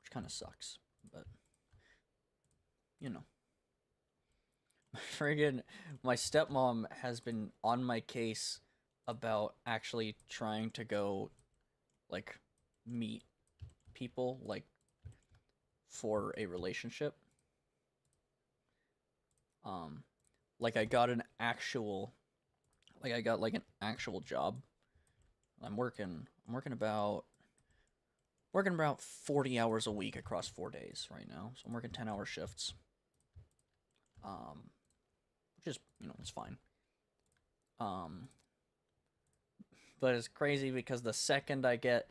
Which kind of sucks, but, you know. Friggin', my stepmom has been on my case about actually trying to go, like, meet people, like, for a relationship. Like, I got an actual job. I'm working about 40 hours a week across 4 days right now. So I'm working 10-hour shifts. Which is, you know, it's fine. But it's crazy because the second I get,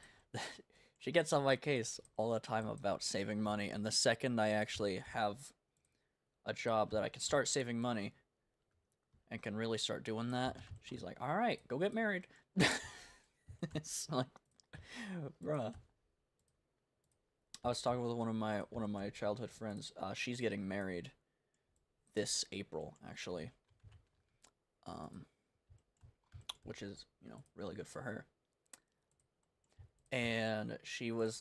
she gets on my case all the time about saving money, and the second I actually have a job that I can start saving money and can really start doing that, she's like, all right, go get married. It's like, bruh. I was talking with one of my childhood friends. She's getting married this April, actually. Which is, you know, really good for her. And she was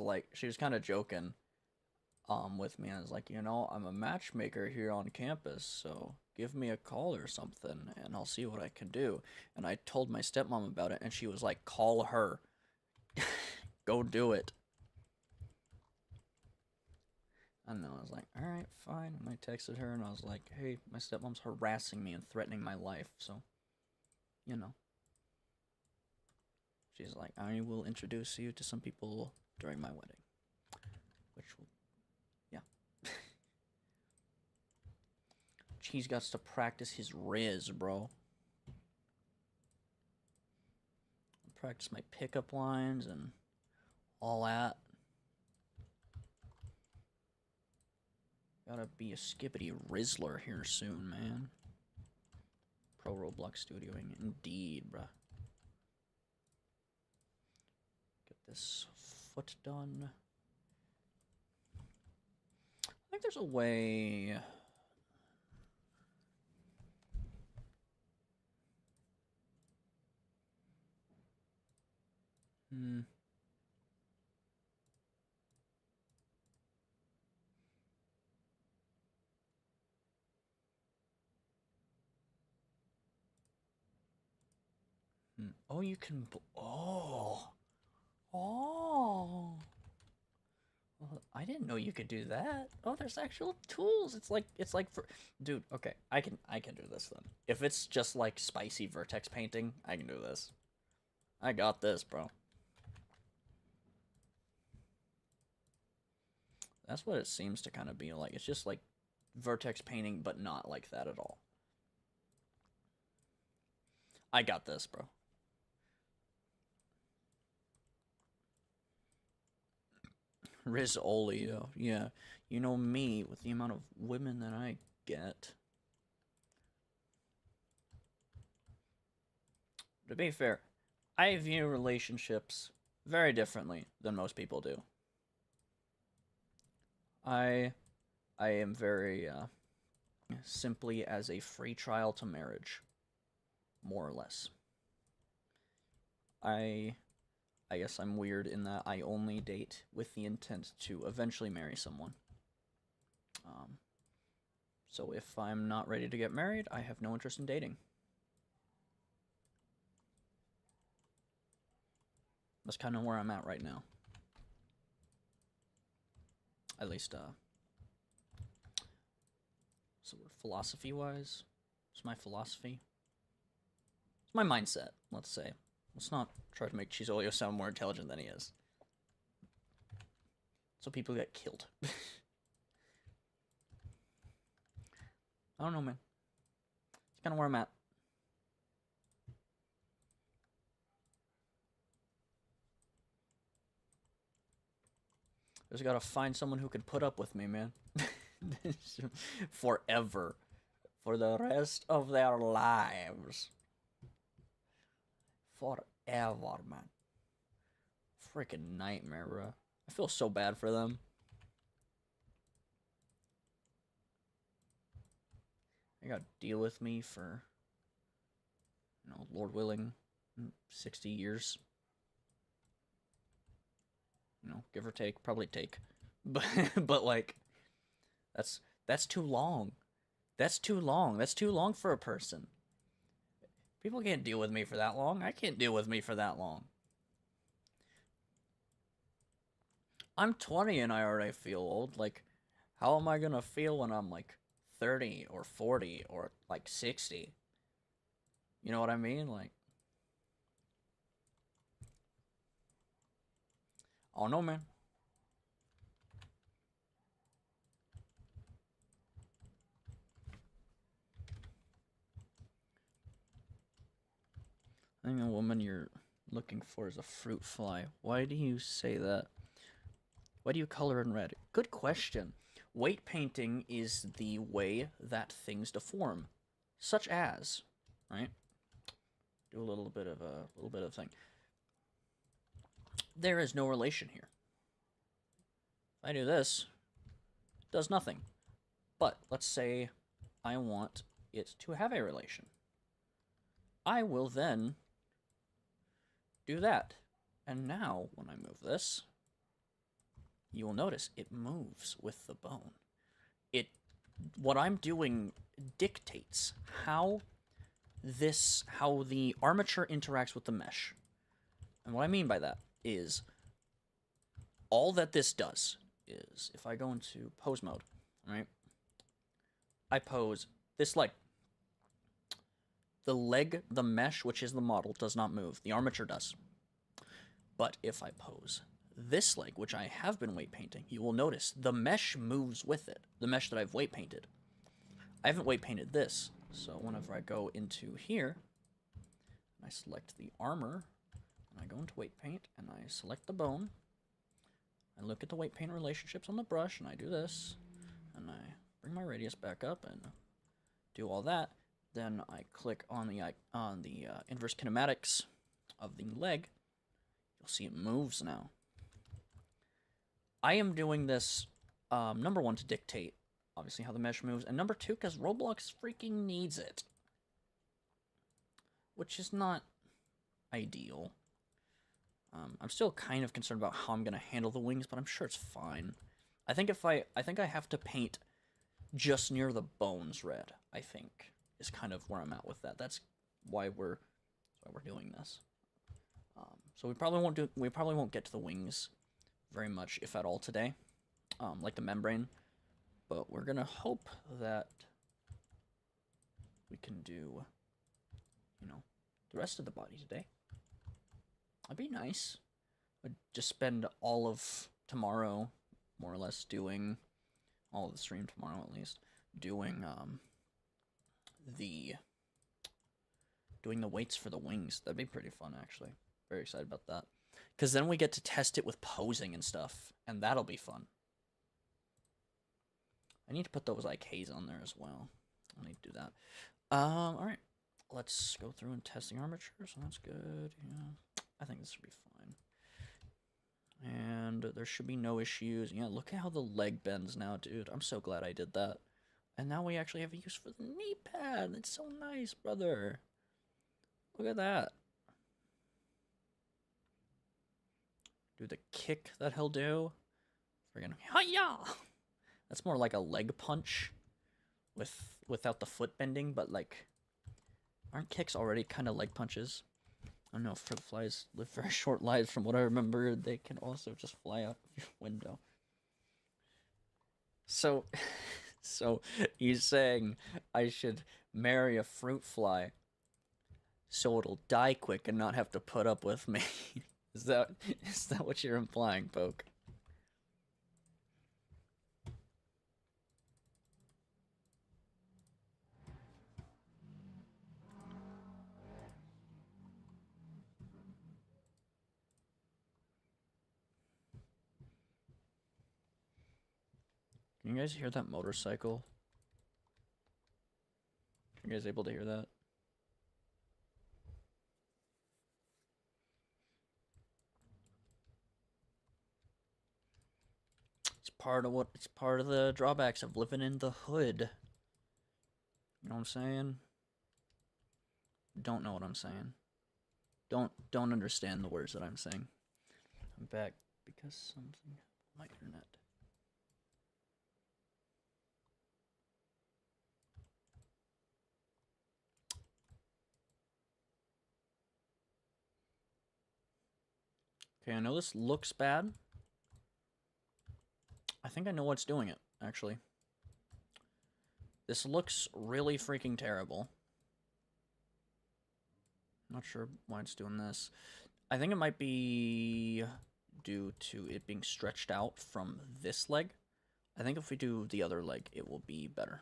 kind of joking with me. I was like, you know, I'm a matchmaker here on campus, so give me a call or something, and I'll see what I can do. And I told my stepmom about it, and she was like, call her. Go do it. I know, I was like, alright, fine. And I texted her, and I was like, hey, my stepmom's harassing me and threatening my life, so, you know. She's like, I will introduce you to some people during my wedding. Which will, yeah. He's got to practice his riz, bro. Practice my pickup lines and all that. Gotta be a skippity Rizzler here soon, man. Pro Roblox studioing, indeed, bruh. Get this foot done. I think there's a way. Oh, you can. Oh. Oh. Well, I didn't know you could do that. Oh, there's actual tools. It's like for, dude. Okay, I can do this then. If it's just like spicy vertex painting, I can do this. I got this, bro. That's what it seems to kind of be like. It's just like vertex painting, but not like that at all. I got this, bro. Rizzolio, yeah. You know me with the amount of women that I get. To be fair, I view relationships very differently than most people do. I am very simply as a free trial to marriage, more or less. I guess I'm weird in that I only date with the intent to eventually marry someone. So if I'm not ready to get married, I have no interest in dating. That's kind of where I'm at right now. At least, so philosophy-wise, it's my philosophy. It's my mindset, let's say. Let's not try to make Chizolio sound more intelligent than he is. So people get killed. I don't know, man. It's kind of where I'm at. Just gotta find someone who can put up with me, man. Forever. For the rest of their lives. Forever, man. Freaking nightmare, bro. I feel so bad for them. They gotta deal with me for, Lord willing, 60 years. Give or take, probably take. But like, that's too long. That's too long. That's too long for a person. People can't deal with me for that long. I can't deal with me for that long. I'm 20 and I already feel old. Like, how am I gonna feel when I'm like 30 or 40 or like 60? You know what I mean? Like, oh no, man. I think the woman you're looking for is a fruit fly. Why do you say that? Why do you color in red? Good question. Weight painting is the way that things deform, such as, right? Do a little bit of thing. There is no relation here. If I do this, it does nothing. But let's say I want it to have a relation. I will then do that. And now, when I move this, you will notice it moves with the bone. What I'm doing dictates how the armature interacts with the mesh. And what I mean by that is all that this does is if I go into pose mode, right? I pose this leg. The mesh, which is the model, does not move. The armature does. But if I pose this leg, which I have been weight painting, you will notice the mesh moves with it. The mesh that I've weight painted. I haven't weight painted this. So whenever I go into here, I select the armor, and I go into weight paint, and I select the bone. I look at the weight paint relationships on the brush, and I do this, and I bring my radius back up and do all that. Then I click on the inverse kinematics of the leg. You'll see it moves now. I am doing this, number one, to dictate, obviously, how the mesh moves, and number two, because Roblox freaking needs it. Which is not ideal. I'm still kind of concerned about how I'm going to handle the wings, but I'm sure it's fine. I think I have to paint just near the bones red, I think, is kind of where I'm at with that. That's why we're doing this. So we probably won't get to the wings very much, if at all, today. Like the membrane. But we're gonna hope that we can do, you know, the rest of the body today. That'd be nice. I'd just spend all of tomorrow, more or less, doing all of the stream tomorrow at least, doing the weights for the wings. That'd be pretty fun, actually. Very excited about that. Because then we get to test it with posing and stuff, and that'll be fun. I need to put those IKs on there as well. I need to do that. Alright. Let's go through and test the armature, so that's good. Yeah, I think this should be fine. And there should be no issues. Yeah, look at how the leg bends now, dude. I'm so glad I did that. And now we actually have a use for the knee pad. It's so nice, brother. Look at that. Do the kick that he'll do. Friggin' hi-ya! That's more like a leg punch without the foot bending, but like, aren't kicks already kind of leg punches? I don't know, fruit flies live very short lives. From what I remember, they can also just fly out your window. So, so he's saying I should marry a fruit fly so it'll die quick and not have to put up with me. Is that what you're implying, Poke? Can you guys hear that motorcycle? Are you guys able to hear that? It's part of the drawbacks of living in the hood. You know what I'm saying? Don't know what I'm saying. Don't understand the words that I'm saying. I'm back because something my internet. Okay, I know this looks bad. I think I know what's doing it, actually. This looks really freaking terrible. Not sure why it's doing this. I think it might be due to it being stretched out from this leg. I think if we do the other leg, it will be better.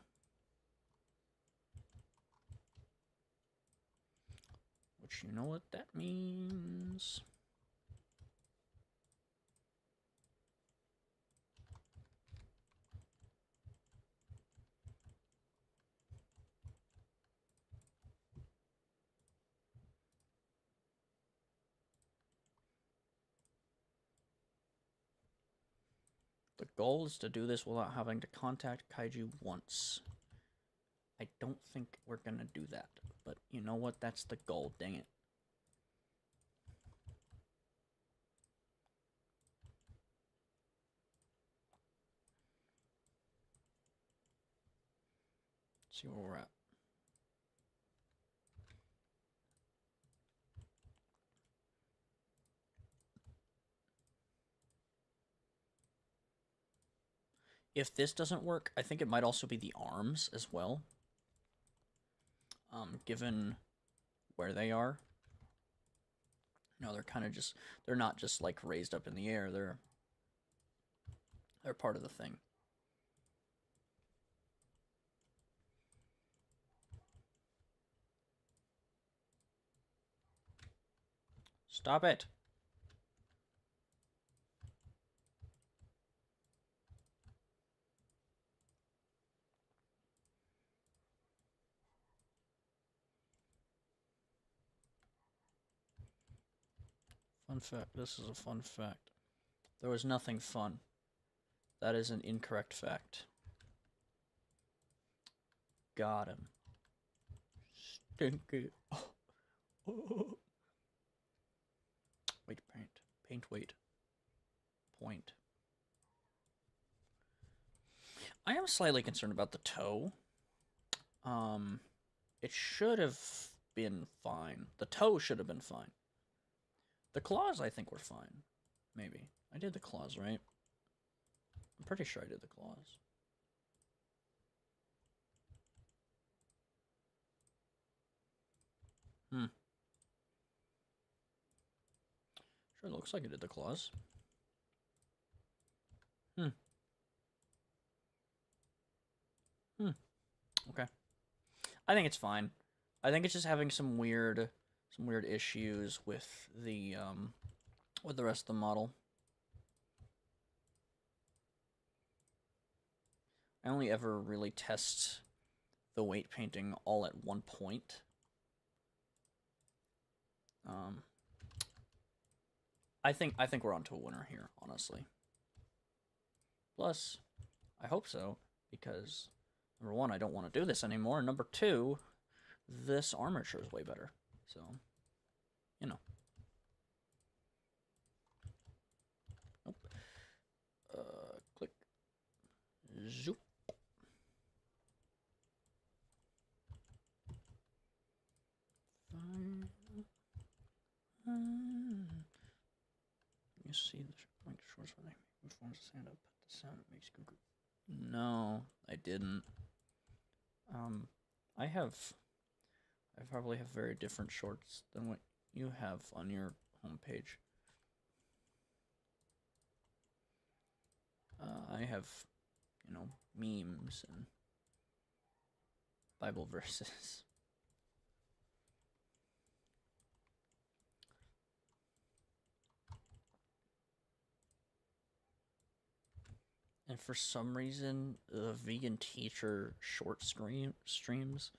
Which, you know what that means. The goal is to do this without having to contact Kaiju once. I don't think we're gonna do that, but you know what? That's the goal, dang it. Let's see where we're at. If this doesn't work, I think it might also be the arms as well. Given where they are. No, they're kind of just, they're not just like raised up in the air, they're part of the thing. Stop it. Fun fact, this is a fun fact. There was nothing fun That is an incorrect fact. Got him. Stinky. Oh. Weight paint. Paint weight. Point. I am slightly concerned about the toe. It should have been fine. The toe should have been fine. The claws, I think, were fine. Maybe. I did the claws, right? I'm pretty sure I did the claws. Sure looks like I did the claws. Okay. I think it's fine. I think it's just having some weird issues with the rest of the model. I only ever really test the weight painting all at one point. I think we're onto a winner here, honestly. Plus, I hope so, because number one, I don't want to do this anymore, and number two, this armature is way better. So, you know. Nope. Click. Zoop. You see the like shorts when they perform the stand up. The sound it makes Google. No, I didn't. I probably have very different shorts than what you have on your homepage. I have, you know, memes and Bible verses. And for some reason, the vegan teacher short streams,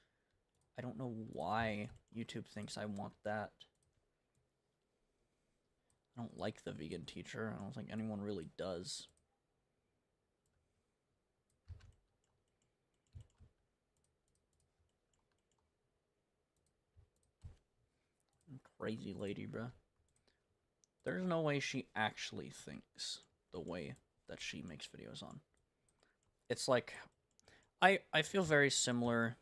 I don't know why YouTube thinks I want that. I don't like the vegan teacher. I don't think anyone really does. Crazy lady, bruh. There's no way she actually thinks the way that she makes videos on. It's like, I feel very similar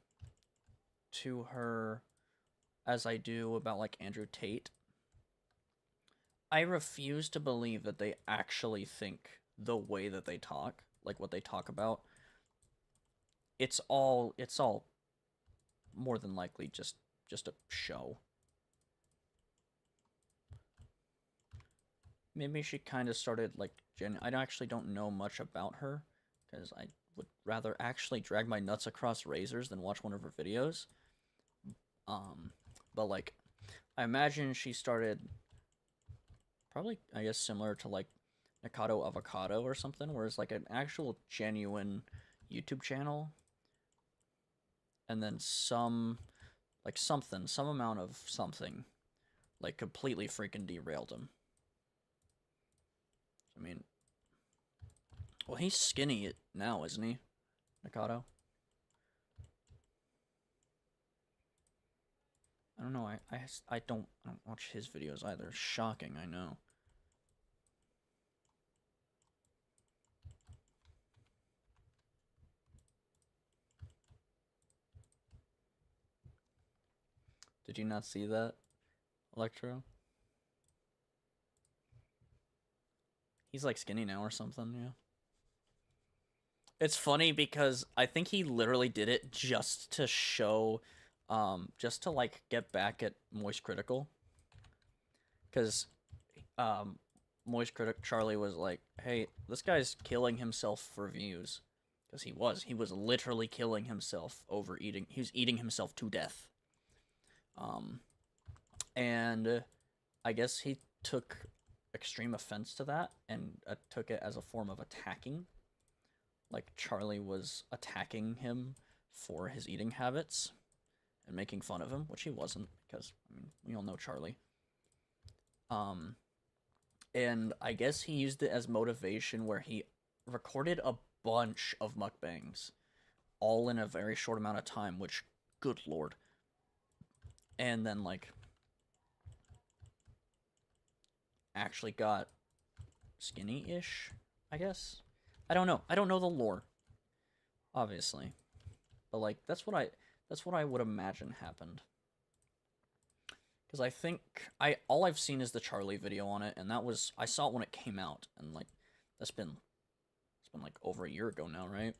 to her as I do about like Andrew Tate. I refuse to believe that they actually think the way that they talk, like what they talk about. It's all more than likely just a show. Maybe she kind of started like I actually don't know much about her because I would rather actually drag my nuts across razors than watch one of her videos. But like, I imagine she started probably, I guess, similar to like Nikado Avocado or something, where it's like an actual genuine YouTube channel, and then some amount of something, like completely freaking derailed him. I mean, well, he's skinny now, isn't he, Nikado? I don't know. I don't watch his videos either. Shocking, I know. Did you not see that, Electro? He's like skinny now or something, yeah. It's funny because I think he literally did it just to show, just to like get back at Moist Critical. Because, Moist Critic Charlie was like, hey, this guy's killing himself for views. Because he was literally killing himself over eating, he was eating himself to death. And I guess he took extreme offense to that and took it as a form of attacking. Like Charlie was attacking him for his eating habits and making fun of him, which he wasn't, because I mean, we all know Charlie. And I guess he used it as motivation where he recorded a bunch of mukbangs, all in a very short amount of time, which, good lord. And then, like, actually got skinny-ish, I guess? I don't know. I don't know the lore, obviously. But, like, that's what I would imagine happened. Because I think, all I've seen is the Charlie video on it, and that was, I saw it when it came out, and, like, it's been, like, over a year ago now, right?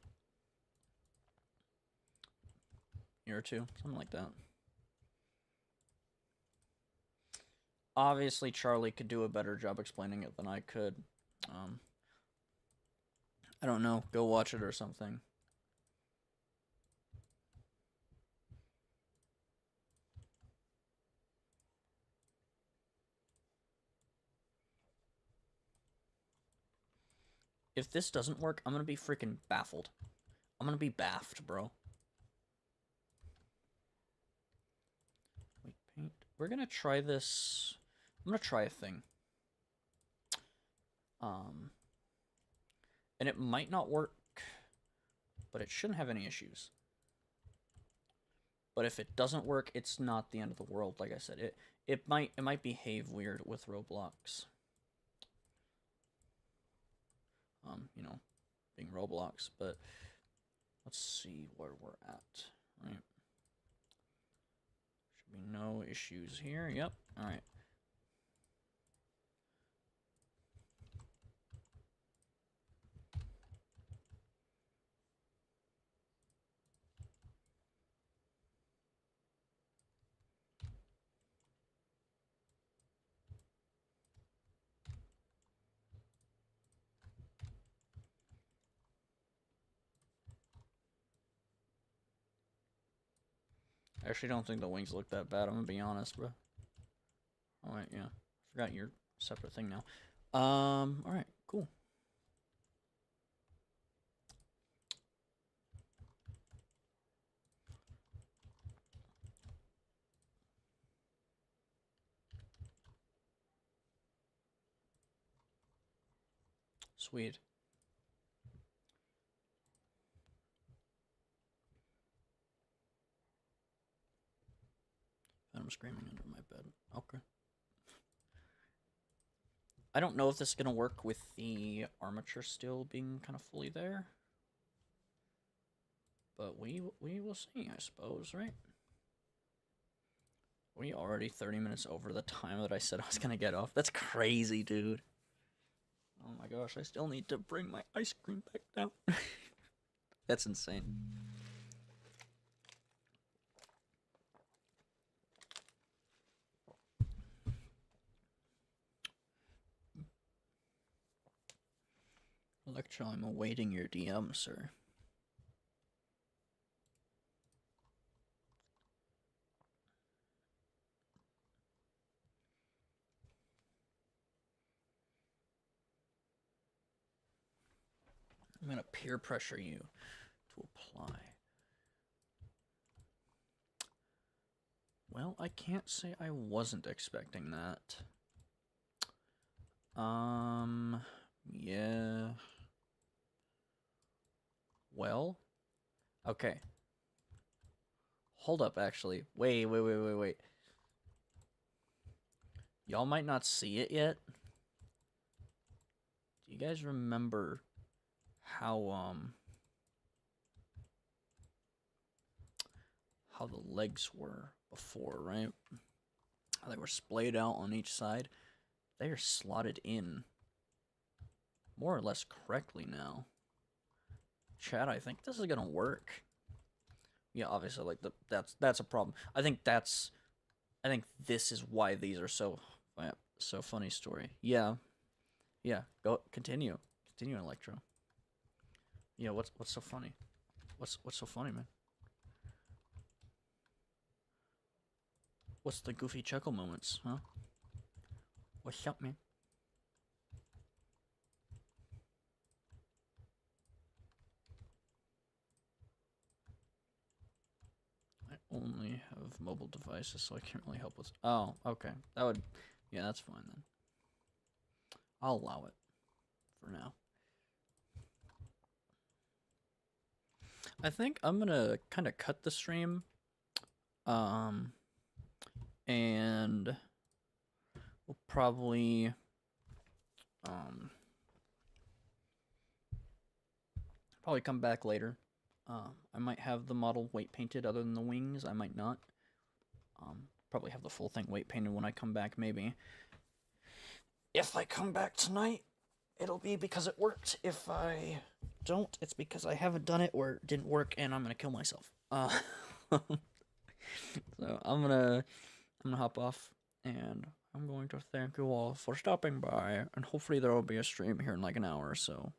Year or two, something like that. Obviously, Charlie could do a better job explaining it than I could. I don't know. Go watch it or something. If this doesn't work, I'm gonna be freaking baffled. I'm gonna be baffed, bro. Wait, paint. We're gonna try this. I'm gonna try a thing. And it might not work, but it shouldn't have any issues. But if it doesn't work, it's not the end of the world. Like I said, it might behave weird with Roblox. You know, being Roblox, but let's see where we're at. Right. Should be no issues here. Yep. All right. I actually don't think the wings look that bad. I'm gonna be honest, bro. All right, yeah. Forgot your separate thing now. All right, cool. Sweet. I'm screaming under my bed. Okay. I don't know if this is gonna work with the armature still being kind of fully there, but we will see, I suppose, right? We already 30 minutes over the time that I said I was gonna get off. That's crazy, dude. Oh my gosh, I still need to bring my ice cream back down. That's insane. Electro, I'm awaiting your DM, sir. I'm gonna peer pressure you to apply. Well, I can't say I wasn't expecting that. Yeah. Well, okay. Hold up, actually. Wait. Y'all might not see it yet. Do you guys remember how the legs were before, right? How they were splayed out on each side? They are slotted in more or less correctly now. Chat, I think this is gonna work. Yeah, obviously, like that's a problem. I think this is why these are so funny story. Yeah, go continue, Electro. Yeah, what's so funny? What's so funny, man? What's the goofy chuckle moments, huh? What's up, man? I only have mobile devices, so I can't really help with. Oh, okay. That would, yeah, that's fine then. I'll allow it for now. I think I'm gonna kind of cut the stream, um, and we'll probably probably come back later. I might have the model weight painted other than the wings. I might not. Probably have the full thing weight painted when I come back, maybe. If I come back tonight, it'll be because it worked. If I don't, it's because I haven't done it or it didn't work and I'm gonna kill myself. So I'm gonna hop off and I'm going to thank you all for stopping by, and hopefully there will be a stream here in like an hour or so.